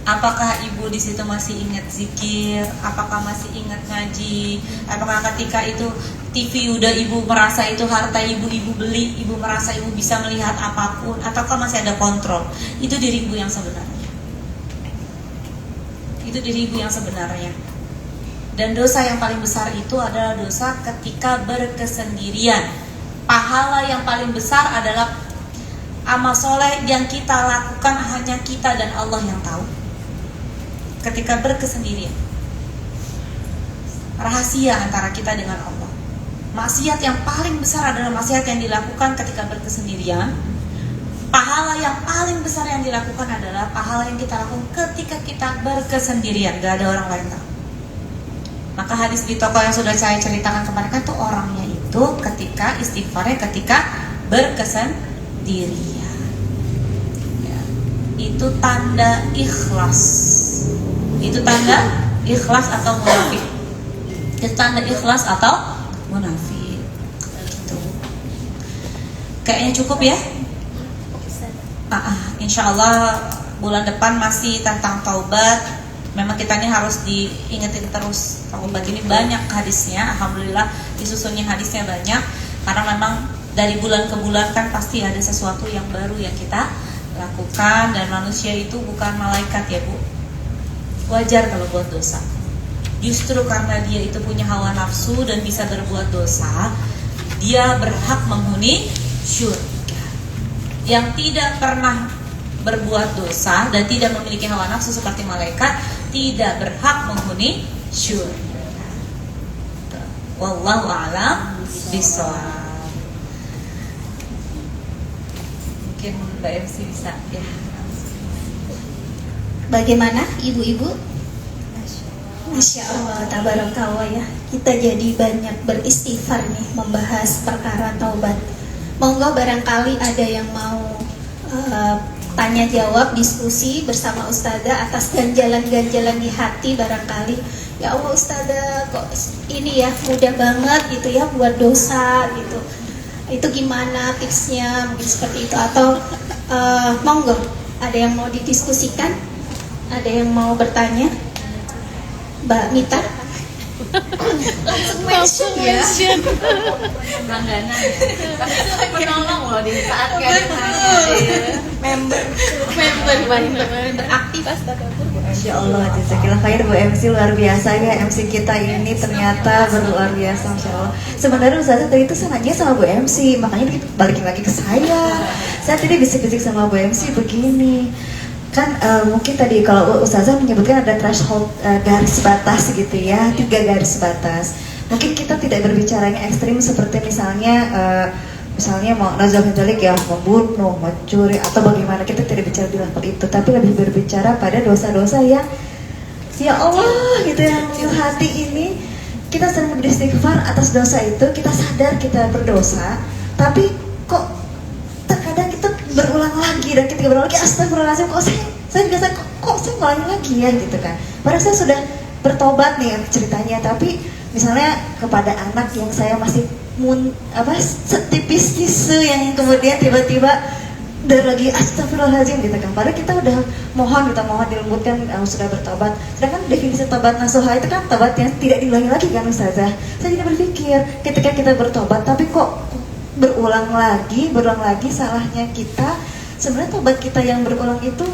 Apakah ibu di situ masih ingat zikir? Apakah masih ingat ngaji? Apakah ketika itu TV udah ibu merasa itu harta ibu beli, ibu merasa ibu bisa melihat apapun, ataukah masih ada kontrol? Itu diri ibu yang sebenarnya. Itu diri ibu yang sebenarnya. Dan dosa yang paling besar itu adalah dosa ketika berkesendirian. Pahala yang paling besar adalah amal soleh yang kita lakukan hanya kita dan Allah yang tahu. Ketika berkesendirian, rahasia antara kita dengan Allah. Maksiat yang paling besar adalah maksiat yang dilakukan ketika berkesendirian. Pahala yang paling besar yang dilakukan adalah pahala yang kita lakukan ketika kita berkesendirian, gak ada orang lain tahu. Maka hadis di toko yang sudah saya ceritakan kemarin kan tuh orangnya itu ketika istighfarnya ketika berkesendirian. Ya. Itu tanda ikhlas. Itu tanda ikhlas atau munafik. Itu tanda ikhlas atau munafik. Gitu. Kayaknya cukup ya. Insya Allah bulan depan masih tentang taubat. Memang kita ini harus diingetin terus. Taubat ini banyak hadisnya. Alhamdulillah disusunin hadisnya banyak. Karena memang dari bulan ke bulan kan pasti ada sesuatu yang baru yang kita lakukan. Dan manusia itu bukan malaikat ya Bu. Wajar kalau buat dosa. Justru karena dia itu punya hawa nafsu dan bisa berbuat dosa, dia berhak menghuni syurga. Yang tidak pernah berbuat dosa dan tidak memiliki hawa nafsu seperti malaikat tidak berhak menghuni syurga. Wallahu a'lam bishawab. Mungkin Mbak MC bisa ya. Bagaimana ibu-ibu? Masya Allah, tabarakallah ya. Kita jadi banyak beristighfar nih membahas perkara taubat. Monggo barangkali ada yang mau tanya jawab, diskusi bersama Ustazah atas ganjalan-ganjalan di hati barangkali. Ya Allah Ustazah, kok ini ya mudah banget gitu ya buat dosa gitu. Itu gimana tipsnya? Mungkin seperti itu atau monggo ada yang mau didiskusikan? Ada yang mau bertanya? Mbak Mita? Langsung mention ya. Langganan ya. Tapi itu penolong loh di saat kayak member aktif. Masya Allah, jazakillah khair Bu MC, luar biasa ya MC kita ini ternyata luar biasa, Masya Allah. Sebenarnya Ustazah tadi itu senangnya sama Bu MC, makanya balikin lagi ke saya. Saya tadi bisik-bisik sama Bu MC begini. Kan mungkin tadi kalau Ustazah menyebutkan ada threshold garis batas gitu ya, 3 garis batas. Mungkin kita tidak berbicaranya ekstrim seperti misalnya mau nazar-nazalik ya, membunuh, mencuri atau bagaimana, kita tidak bicara di level itu, tapi lebih berbicara pada dosa-dosa yang ya Allah gitu, yang hati ini kita sering beristighfar atas dosa itu, kita sadar kita berdosa, tapi kok terkadang kita berulang lagi dan ketika berulang lagi astagfirullahaladzim, kok saya biasa kok saya ngulangi lagi ya gitu kan. Padahal saya sudah bertobat nih ceritanya, tapi misalnya kepada anak yang saya masih setipis tisu yang kemudian tiba-tiba dari lagi astagfirullahaladzim gitu kan. Padahal kita udah mohon dilembutkan sudah bertobat. Sedangkan definisi tobat nasuha itu kan tobat yang tidak diulangi lagi kan Ustazah. Saya jadi berpikir ketika kita bertobat tapi kok berulang lagi salahnya kita. Sebenarnya tobat kita yang berulang itu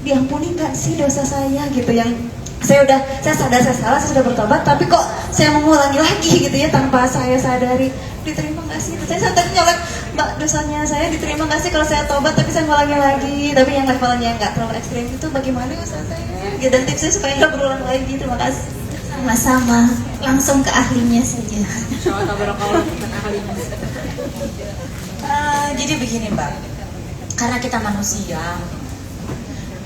diampuni nggak sih dosa saya gitu, yang saya sadar saya salah, saya sudah bertobat, tapi kok saya mengulangi lagi gitu ya tanpa saya sadari, diterima nggak sih? Saya tadi nyolek Mbak, dosanya saya diterima nggak sih kalau saya tobat tapi saya mengulangi lagi, tapi yang levelnya nggak terlalu ekstrim itu bagaimana Ustaz saya? Dan tipsnya supaya nggak berulang lagi. Terima kasih. Sama-sama, langsung ke ahlinya saja. Jadi begini Mbak, karena kita manusia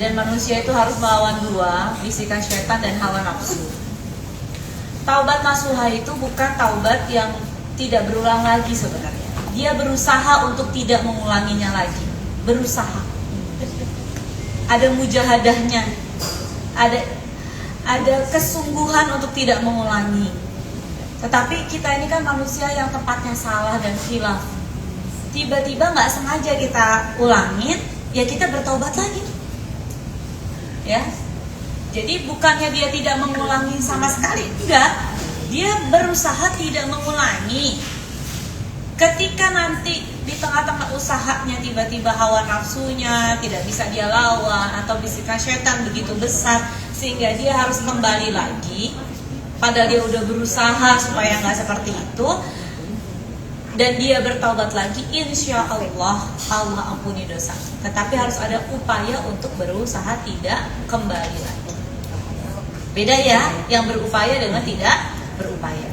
dan manusia itu harus melawan 2, bisikan syaitan dan hawa nafsu. Taubat nasuha itu bukan taubat yang tidak berulang lagi sebenarnya. Dia berusaha untuk tidak mengulanginya lagi. Berusaha. Ada mujahadahnya. Ada kesungguhan untuk tidak mengulangi. Tetapi kita ini kan manusia yang tempatnya salah dan khilaf. Tiba-tiba nggak sengaja kita ulangin, ya kita bertobat lagi. Ya, jadi bukannya dia tidak mengulangi sama sekali, enggak, dia berusaha tidak mengulangi. Ketika nanti di tengah-tengah usahanya tiba-tiba hawa nafsunya tidak bisa dia lawan atau bisikan syaitan begitu besar sehingga dia harus kembali lagi, padahal dia udah berusaha supaya nggak seperti itu, dan dia bertaubat lagi, insya Allah ampuni dosa. Tetapi harus ada upaya untuk berusaha tidak kembali lagi. Beda ya, yang berupaya dengan tidak berupaya.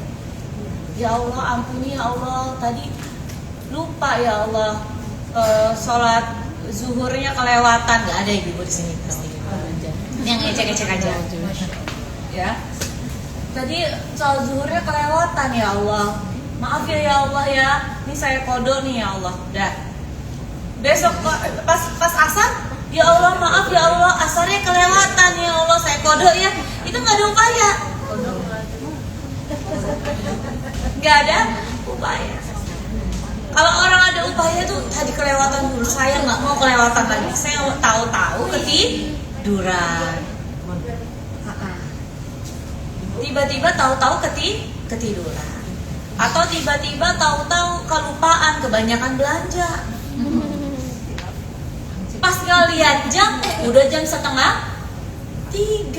Ya Allah ampuni ya Allah, tadi lupa ya Allah, sholat zuhurnya kelewatan. Gak ada ibu di sini pasti. Yang ngecek-ngecek aja. Ya, tadi sholat zuhurnya kelewatan ya Allah. Maaf ya Allah ya, ini saya kodo nih ya Allah. Udah. Besok pas asar, ya Allah maaf ya Allah, asarnya kelewatan ya Allah, saya kodo ya. Itu nggak ada upaya. nggak ada upaya. Kalau orang ada upaya tuh tadi kelewatan dulu, saya nggak mau kelewatan lagi, saya tahu-tahu ketiduran. Tiba-tiba tahu-tahu ketiduran. Atau tiba-tiba tahu-tahu kelupaan, kebanyakan belanja. Pas ngeliat jam, udah jam 2:30.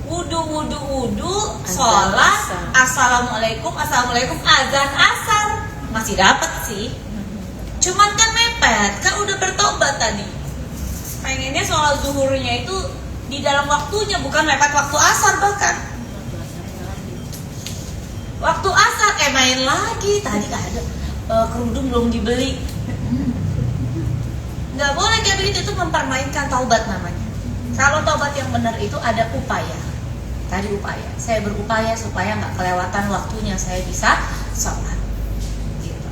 Wudu, sholat, assalamualaikum, azan asar. Masih dapat sih. Cuman kan mepet, kan udah bertobat tadi. Pengennya sholat zuhurnya itu di dalam waktunya, bukan mepet waktu asar bahkan. Waktu asar main lagi, tadi ada kerudung belum dibeli. Nggak boleh kayak begitu, itu mempermainkan taubat namanya. Kalau taubat yang benar itu ada upaya. Tadi upaya, saya berupaya supaya nggak kelewatan waktunya, saya bisa sholat. Gitu.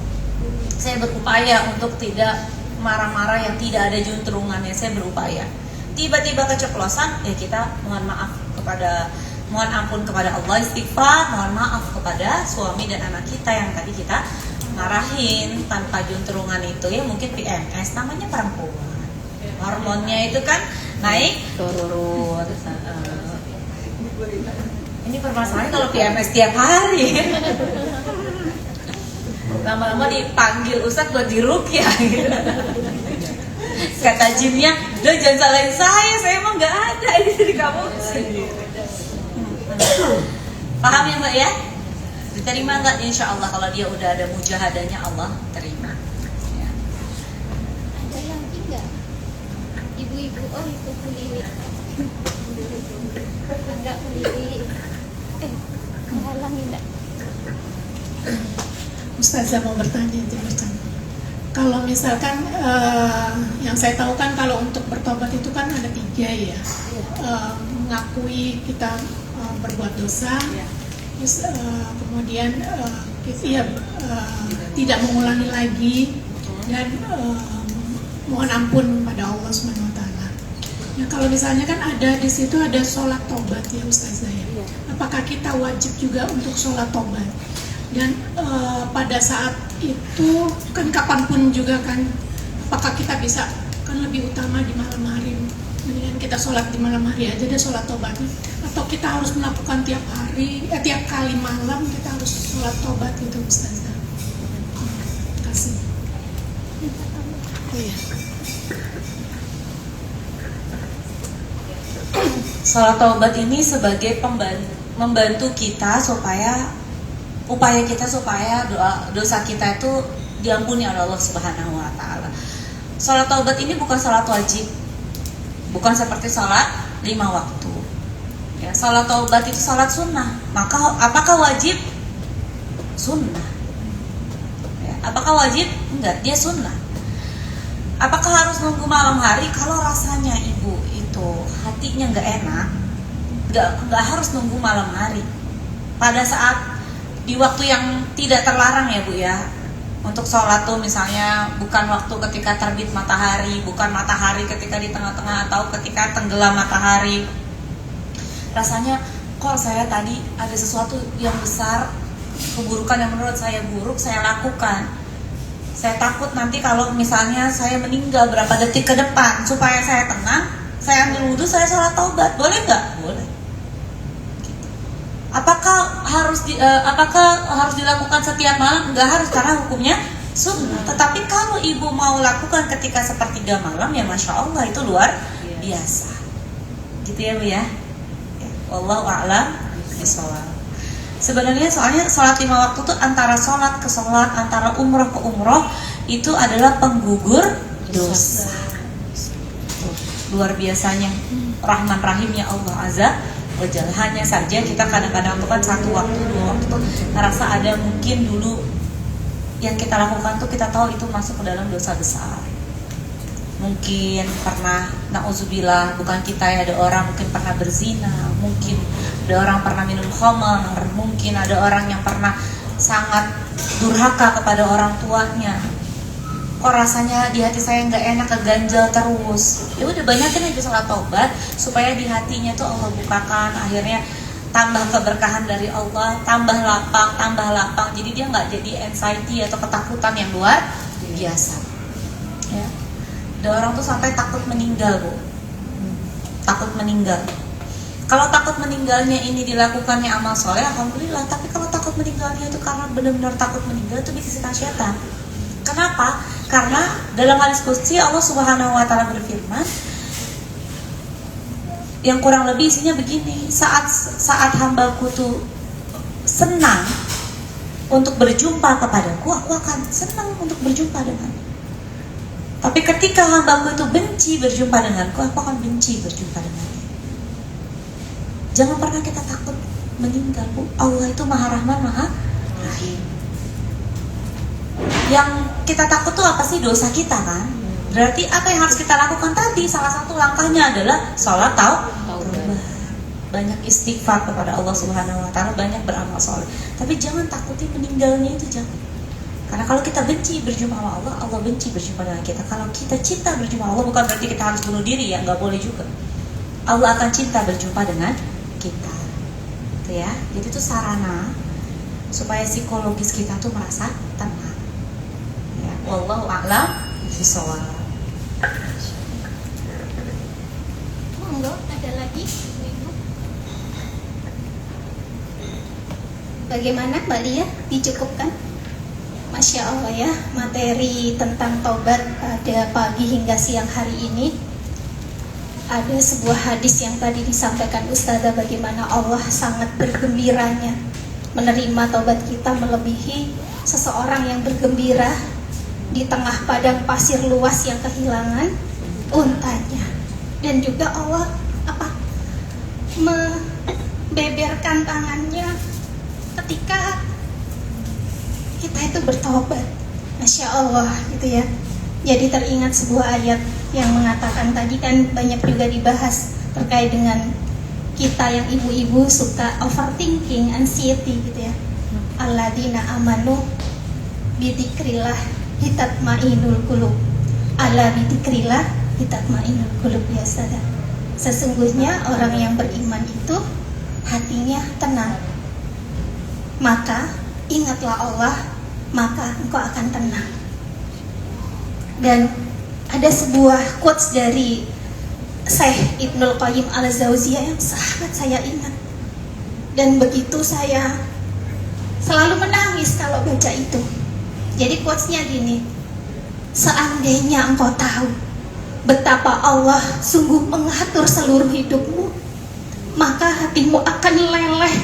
Saya berupaya untuk tidak marah-marah yang tidak ada juntrungannya, saya berupaya. Tiba-tiba keceplosan, ya kita mohon ampun kepada Allah, istighfar, mohon maaf kepada suami dan anak kita yang tadi kita marahin tanpa juntrungan itu, ya mungkin PMS, namanya perempuan, hormonnya itu kan naik turun. Ini permasalahan kalau PMS tiap hari. Lama-lama dipanggil ustadz buat diruqyah gitu. Kata jinnya, udah jangan salahin saya emang nggak ada ini di kamu. Paham ya Mbak ya? Diterima nggak? Insya Allah kalau dia udah ada mujahadahnya, Allah terima ya. Ada lagi nggak? Ibu-ibu, oh itu kulili. Enggak kulili. Menghalangi enggak? Ustazah mau bertanya itu bertanya. Kalau misalkan yang saya tahu kan kalau untuk bertobat itu kan ada 3 ya. Mengakui kita berbuat dosa, terus kemudian tidak mengulangi lagi, dan mohon ampun pada Allah Subhanahu Wa Taala. Nah kalau misalnya kan ada di situ ada sholat tobat ya Ustazah ya. Apakah kita wajib juga untuk sholat tobat? Dan pada saat itu kan kapanpun juga kan, apakah kita bisa kan lebih utama di malam hari, mendingan kita sholat di malam hari aja deh sholat tobatnya, atau kita harus melakukan tiap hari, tiap kali malam kita harus sholat tobat gitu Ustazah. Terima kasih. Oh ya. Sholat taubat ini sebagai membantu kita supaya upaya kita supaya dosa kita itu diampuni oleh Allah Subhanahu Wa Taala. Sholat taubat ini bukan sholat wajib, bukan seperti sholat 5 waktu. Ya, sholat taubat itu sholat sunnah. Maka apakah wajib? Sunnah. Ya, apakah wajib? Enggak, dia sunnah. Apakah harus nunggu malam hari? Kalau rasanya ibu itu hatinya nggak enak, nggak harus nunggu malam hari. Pada saat di waktu yang tidak terlarang ya Bu ya, untuk sholat tuh misalnya bukan waktu ketika terbit matahari, bukan matahari ketika di tengah-tengah atau ketika tenggelam matahari. Rasanya kok saya tadi ada sesuatu yang besar, keburukan yang menurut saya buruk saya lakukan. Saya takut nanti kalau misalnya saya meninggal berapa detik ke depan, supaya saya tenang, saya ambil wudhu, saya sholat taubat, boleh nggak? Boleh. Apakah harus dilakukan setiap malam? Enggak harus, karena hukumnya sunnah. Tetapi kalau ibu mau lakukan ketika sepertiga malam, ya masya Allah itu luar biasa. Gitu ya Bu ya. Wallahu a'lam bishawab. Sebenarnya soalnya sholat 5 waktu itu antara sholat ke sholat, antara umroh ke umroh, itu adalah penggugur dosa. Luar biasanya Rahman Rahimnya Allah Azza wajal. Hanya saja kita kadang-kadang tuh kan 1 waktu 2 waktu tuh ngerasa ada mungkin dulu yang kita lakukan tuh kita tahu itu masuk ke dalam dosa besar. Mungkin pernah, na'udzubillah, bukan kita ya, ada orang mungkin pernah berzina, mungkin ada orang pernah minum khamar, mungkin ada orang yang pernah sangat durhaka kepada orang tuanya. Kok rasanya di hati saya nggak enak, keganjal terus. Ya udah, banyakin aja sholat taubat supaya di hatinya tuh Allah bukakan, akhirnya tambah keberkahan dari Allah, tambah lapang. Jadi dia nggak jadi anxiety atau ketakutan yang luar biasa. Ya. Ada orang tuh sampai takut meninggal, Bu. Takut meninggal. Kalau takut meninggalnya ini dilakukannya amal soleh, alhamdulillah. Tapi kalau takut meninggalnya itu karena benar-benar takut meninggal, itu bisikan syaitan. Kenapa? Karena dalam hadis qudsi Allah Subhanahu wa taala berfirman, yang kurang lebih isinya begini, saat hambaku tuh senang untuk berjumpa kepadaku, aku akan senang untuk berjumpa dengannya. Tapi ketika hambaku itu benci berjumpa denganku, aku akan benci berjumpa dengannya. Jangan pernah kita takut meninggal, Bu. Allah itu Maha Rahman, Maha Rahim. Yang kita takut tuh apa sih? Dosa kita kan. Berarti apa yang harus kita lakukan tadi? Salah satu langkahnya adalah sholat taubat. Banyak istighfar kepada Allah Subhanahu wa taala, banyak beramal soleh. Tapi jangan takuti meninggalnya itu, jangan. Karena kalau kita benci berjumpa sama Allah, Allah benci berjumpa dengan kita. Kalau kita cinta berjumpa Allah, bukan berarti kita harus bunuh diri ya, nggak boleh juga. Allah akan cinta berjumpa dengan kita. Itu ya. Jadi itu sarana supaya psikologis kita tuh merasa tenang. Ya, wallahu a'lam bishawab. Monggo, ada lagi Ibu? Bagaimana Mbak Lia? Dicukupkan? Masya Allah ya, materi tentang taubat pada pagi hingga siang hari ini. Ada sebuah hadis yang tadi disampaikan Ustazah, bagaimana Allah sangat bergembiranya menerima taubat kita, melebihi seseorang yang bergembira di tengah padang pasir luas yang kehilangan untanya. Dan juga Allah membeberkan tangannya ketika kita itu bertobat. Masya Allah gitu ya. Jadi teringat sebuah ayat yang mengatakan tadi kan banyak juga dibahas terkait dengan kita yang ibu-ibu suka overthinking, anxiety gitu ya. Alladzina amanu bidzikrillah hitatmainul qulub. Ala bidzikrillah hitatmainul qulub ya saudara. Sesungguhnya orang yang beriman itu hatinya tenang. Maka ingatlah Allah, maka engkau akan tenang. Dan ada sebuah quotes dari Syekh Ibnul Qayyim Al-Jauziyah yang sangat saya ingat. Dan begitu saya selalu menangis kalau baca itu. Jadi quotesnya gini, seandainya engkau tahu betapa Allah sungguh mengatur seluruh hidupmu, maka hatimu akan leleh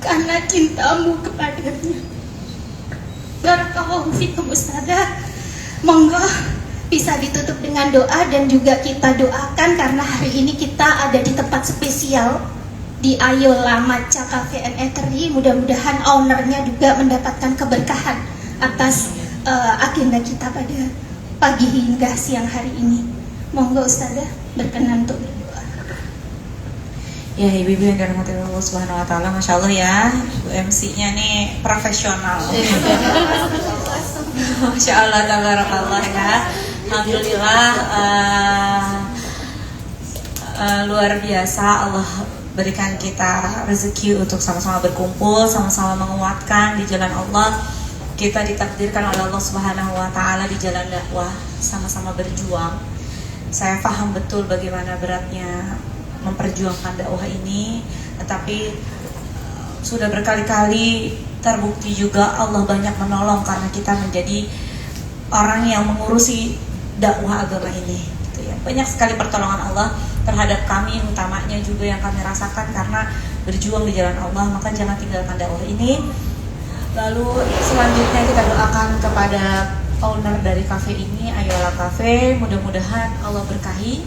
karena cintamu kepadanya. Barakallahu fikum Ustazah. Monggo bisa ditutup dengan doa dan juga kita doakan karena hari ini kita ada di tempat spesial di Ayola Maca Cafe and Eatery. Mudah-mudahan ownernya juga mendapatkan keberkahan atas agenda kita pada pagi hingga siang hari ini. Monggo Ustazah berkenan untuk berdoa. Ya ibu-ibu yang dirahmati Allah Subhanahu wa taala, Masya Allah ya, MC-nya nih profesional. Masya Allah, tabarakallah ya. Alhamdulillah, luar biasa Allah berikan kita rezeki untuk sama-sama berkumpul, sama-sama menguatkan di jalan Allah. Kita ditakdirkan oleh Allah Subhanahu wa taala di jalan dakwah, sama-sama berjuang. Saya paham betul bagaimana beratnya memperjuangkan dakwah ini, tetapi sudah berkali-kali terbukti juga Allah banyak menolong karena kita menjadi orang yang mengurusi dakwah agama ini gitu ya. Banyak sekali pertolongan Allah terhadap kami, utamanya juga yang kami rasakan karena berjuang di jalan Allah. Maka jangan tinggalkan dakwah ini. Lalu selanjutnya kita doakan kepada owner dari kafe ini, Ayola Cafe. Mudah-mudahan Allah berkahi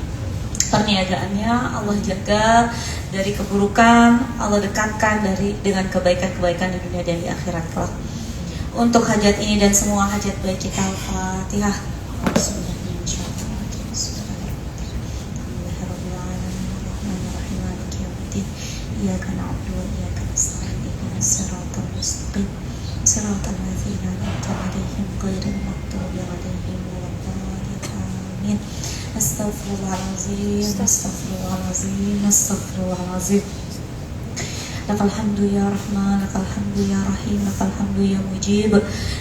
perniagaannya, Allah jaga dari keburukan, Allah dekatkan dengan kebaikan-kebaikan di dunia dan di akhirat kelak. Untuk hajat ini dan semua hajat baik kita, Al-Fatihah. Iyyaka na'budu wa iyyaka nasta'in ihdinas siratal mustaqim siratal ladzina an'amta 'alaihim ghairil maghdubi 'alaihim waladdallin. Amin. Astaghfirullahaladzim, astaghfirullahaladzim, astaghfirullahaladzim. Lakal hamdu ya Rahman, lakal hamdu ya Rahim, lakal hamdu ya Mujib.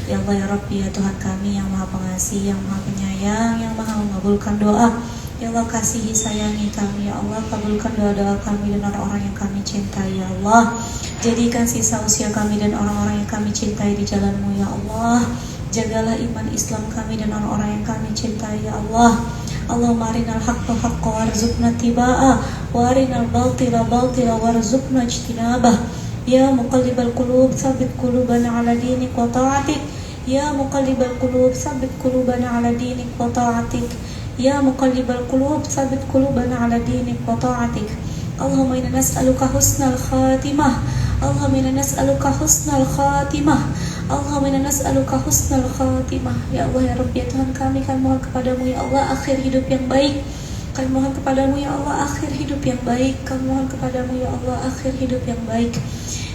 Ya Allah ya Rabbi, ya Tuhan kami yang Maha Pengasih, yang Maha Penyayang, yang Maha mengabulkan doa. Ya Allah, kasihi sayangi kami, ya Allah, kabulkan doa-doa kami dan orang-orang yang kami cintai, ya Allah. Jadikan sisa usia kami dan orang-orang yang kami cintai di jalan-Mu, ya Allah. Jagalah iman Islam kami dan orang-orang yang kami cintai, ya Allah. Allahumma arinal haqqa haqqa warzuqna tiba'ah, wa arinal batila batila warzuqna ijtinabah. Ya muqallibal qulub, tsabbit qulubana ala dinik wa ta'atik. Ya muqallibal qulub, tsabbit qulubana ala dinik wa ta'atik. Ya muqallibal qulub, tsabbit qulubana ala dinik wa ta'atik. Allahumma inna nas'aluka husnal khatimah. Allahumma inna nas'aluka husnal khatimah. Allahumma inna nas'aluka husnal khatimah. Ya Allah ya Rabbi, ya Tuhan kami mohon kepadamu ya Allah akhir hidup yang baik. Kami mohon kepadamu ya Allah akhir hidup yang baik. Kami mohon kepadamu ya Allah akhir hidup yang baik.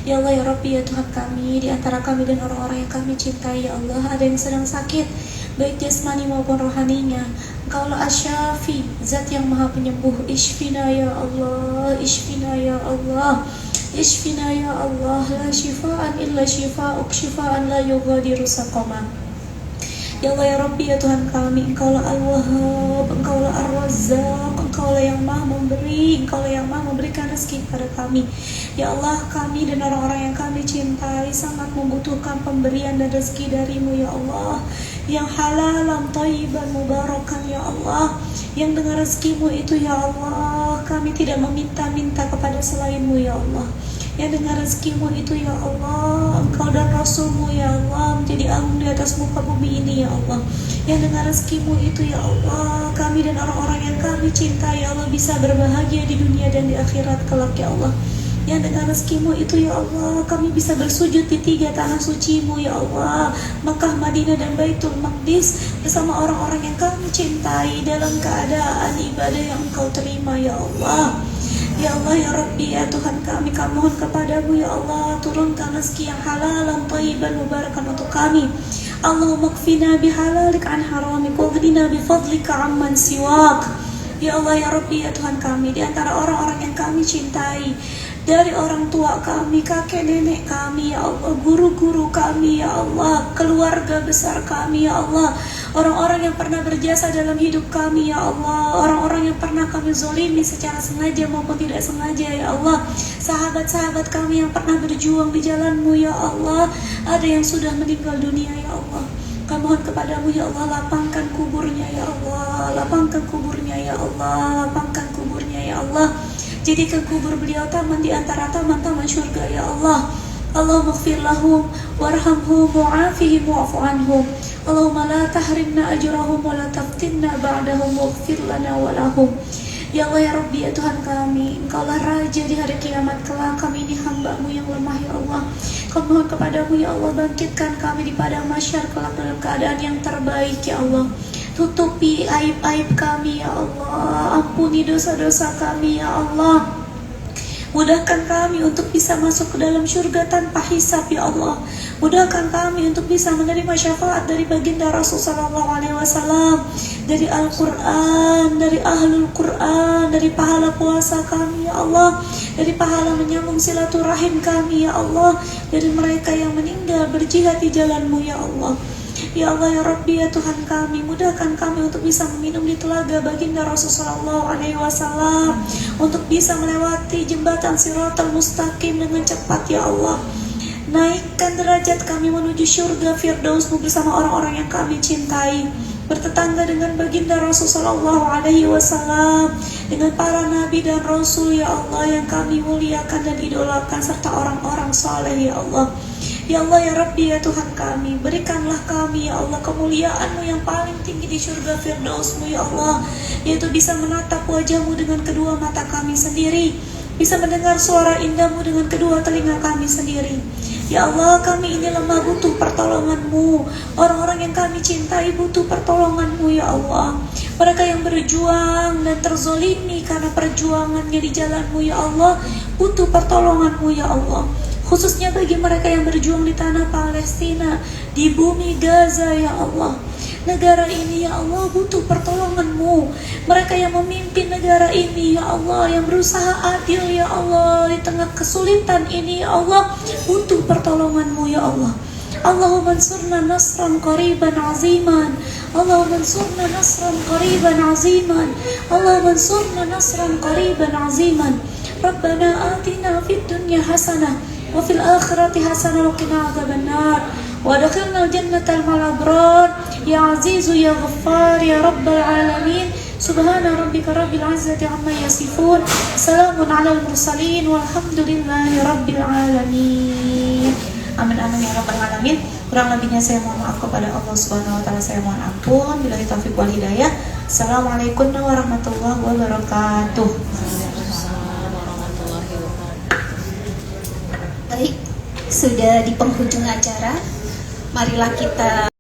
Ya Allah ya Rabbi, ya Tuhan kami, di antara kami dan orang-orang yang kami cintai ya Allah, ada yang sedang sakit, baik jasmani maupun rohaninya. Engkaulah asyafi, zat yang maha penyembuh. Ishfina ya Allah, ishfina ya Allah, ishfina ya Allah. La shifaan illa shifa'uk, shifaan la yughadiru saqama. Ya Allah ya Rabbi, ya Tuhan kami, Engkaulah Al-Wahhab, Engkaulah Ar-Razzaq, Engkaulah yang maha memberi, Engkaulah yang maha memberikan rezeki kepada kami. Ya Allah, kami dan orang-orang yang kami cintai sangat membutuhkan pemberian dan rezeki dari-Mu ya Allah, yang halalan, thayyiban, mubarakan ya Allah, yang dengan rezeki-Mu itu ya Allah, kami tidak meminta-minta kepada selain-Mu ya Allah, yang dengan rezeki-Mu itu ya Allah, Engkau dan Rasul-Mu ya Allah menjadi agung di atas muka bumi ini ya Allah, yang dengan rezeki-Mu itu ya Allah, kami dan orang-orang yang kami cintai ya Allah bisa berbahagia di dunia dan di akhirat kelak ya Allah, yang dengan rezeki-Mu itu ya Allah kami bisa bersujud di 3 tanah suci-Mu ya Allah, Makkah, Madinah dan Baitul Maqdis bersama orang-orang yang kami cintai dalam keadaan ibadah yang Engkau terima ya Allah. Ya Allah ya Rabbi, ya Tuhan kami mohon kepadamu ya Allah, turunkan rezeki yang halalan, thayyiban, mubarakan untuk kami. Allahumma kfina bihalalik an haramik, waghdina bifadlika amman siwak. Ya Allah ya Rabbi, ya Tuhan kami, di antara orang-orang yang kami cintai, dari orang tua kami, kakek nenek kami ya Allah, guru-guru kami ya Allah, keluarga besar kami ya Allah, orang-orang yang pernah berjasa dalam hidup kami ya Allah, orang-orang yang pernah kami zolimi secara sengaja maupun tidak sengaja ya Allah, sahabat-sahabat kami yang pernah berjuang di jalan-Mu ya Allah, ada yang sudah meninggal dunia ya Allah. Kami mohon kepadamu ya Allah, lapangkan kuburnya ya Allah, lapangkan kuburnya ya Allah, lapangkan kuburnya ya Allah. Jadikan kubur beliau taman di antara taman-taman syurga ya Allah. Allahumma ighfir lahum warhamhum wa'afihim wa'fu anhum. Allahumma la tahrimna ajrahum wa la taftinna ba'dahum waghfir lana wa lahum. Ya Allah ya Rabbi, ya Tuhan kami, Engkaulah Raja di hari kiamat kelak. Kami ini hamba-Mu yang lemah ya Allah. Kami mohon kepadamu ya Allah, bangkitkan kami di padang mahsyar kelak dalam keadaan yang terbaik ya Allah. Tutupi aib-aib kami ya Allah, ampuni dosa-dosa kami ya Allah. Mudahkan kami untuk bisa masuk ke dalam surga tanpa hisab ya Allah. Mudahkan kami untuk bisa menerima syafaat dari baginda Rasul sallallahu alaihi wasallam, dari Al-Qur'an, dari Ahlul Qur'an, dari pahala puasa kami ya Allah, dari pahala menyambung silaturahim kami ya Allah, dari mereka yang meninggal berjihad di jalan-Mu ya Allah. Ya Allah ya Rabbi, ya Tuhan kami, mudahkan kami untuk bisa meminum di telaga baginda Rasulullah SAW, untuk bisa melewati jembatan Siratal Mustaqim dengan cepat ya Allah. Naikkan derajat kami menuju surga Firdaus-Mu bersama orang-orang yang kami cintai, bertetangga dengan baginda Rasulullah SAW, dengan para nabi dan rasul ya Allah yang kami muliakan dan idolakan, serta orang-orang saleh ya Allah. Ya Allah ya Rabbi, ya Tuhan kami, berikanlah kami ya Allah kemuliaan-Mu yang paling tinggi di surga Firdaus-Mu ya Allah, yaitu bisa menatap wajah-Mu dengan kedua mata kami sendiri, bisa mendengar suara indah-Mu dengan kedua telinga kami sendiri. Ya Allah, kami ini lemah, butuh pertolongan-Mu. Orang-orang yang kami cintai butuh pertolongan-Mu ya Allah. Mereka yang berjuang dan terzolimi karena perjuangannya di jalan-Mu ya Allah, butuh pertolongan-Mu ya Allah. Khususnya bagi mereka yang berjuang di tanah Palestina, di bumi Gaza ya Allah. Negara ini ya Allah butuh pertolongan-Mu. Mereka yang memimpin negara negara ini ya Allah, yang berusaha adil ya Allah, di tengah kesulitan ini ya Allah, butuh pertolongan-Mu ya Allah. Allahumma ansurna nasran qariban aziman, Allahumma ansurna nasran qariban aziman, Allahumma ansurna nasran qariban aziman. Rabbana atina fid dunya hasanah wa fil akhirati hasanah wa qina adzabannar wa adkhilna jannatal abrar ya azizu ya ghaffar ya rabbal alamin. Subhana rabbika rabbil izzati amma yasifun, salamun alal mursalin walhamdulillahi rabbil alamin. Amin amin ya rabbal alamin. Kurang lebihnya saya mohon maaf kepada Allah Subhanahu wa taala, saya mohon ampun. Billahi taufiq wal hidayah. Assalamualaikum warahmatullahi wabarakatuh. Baik, sudah di penghujung acara. Marilah kita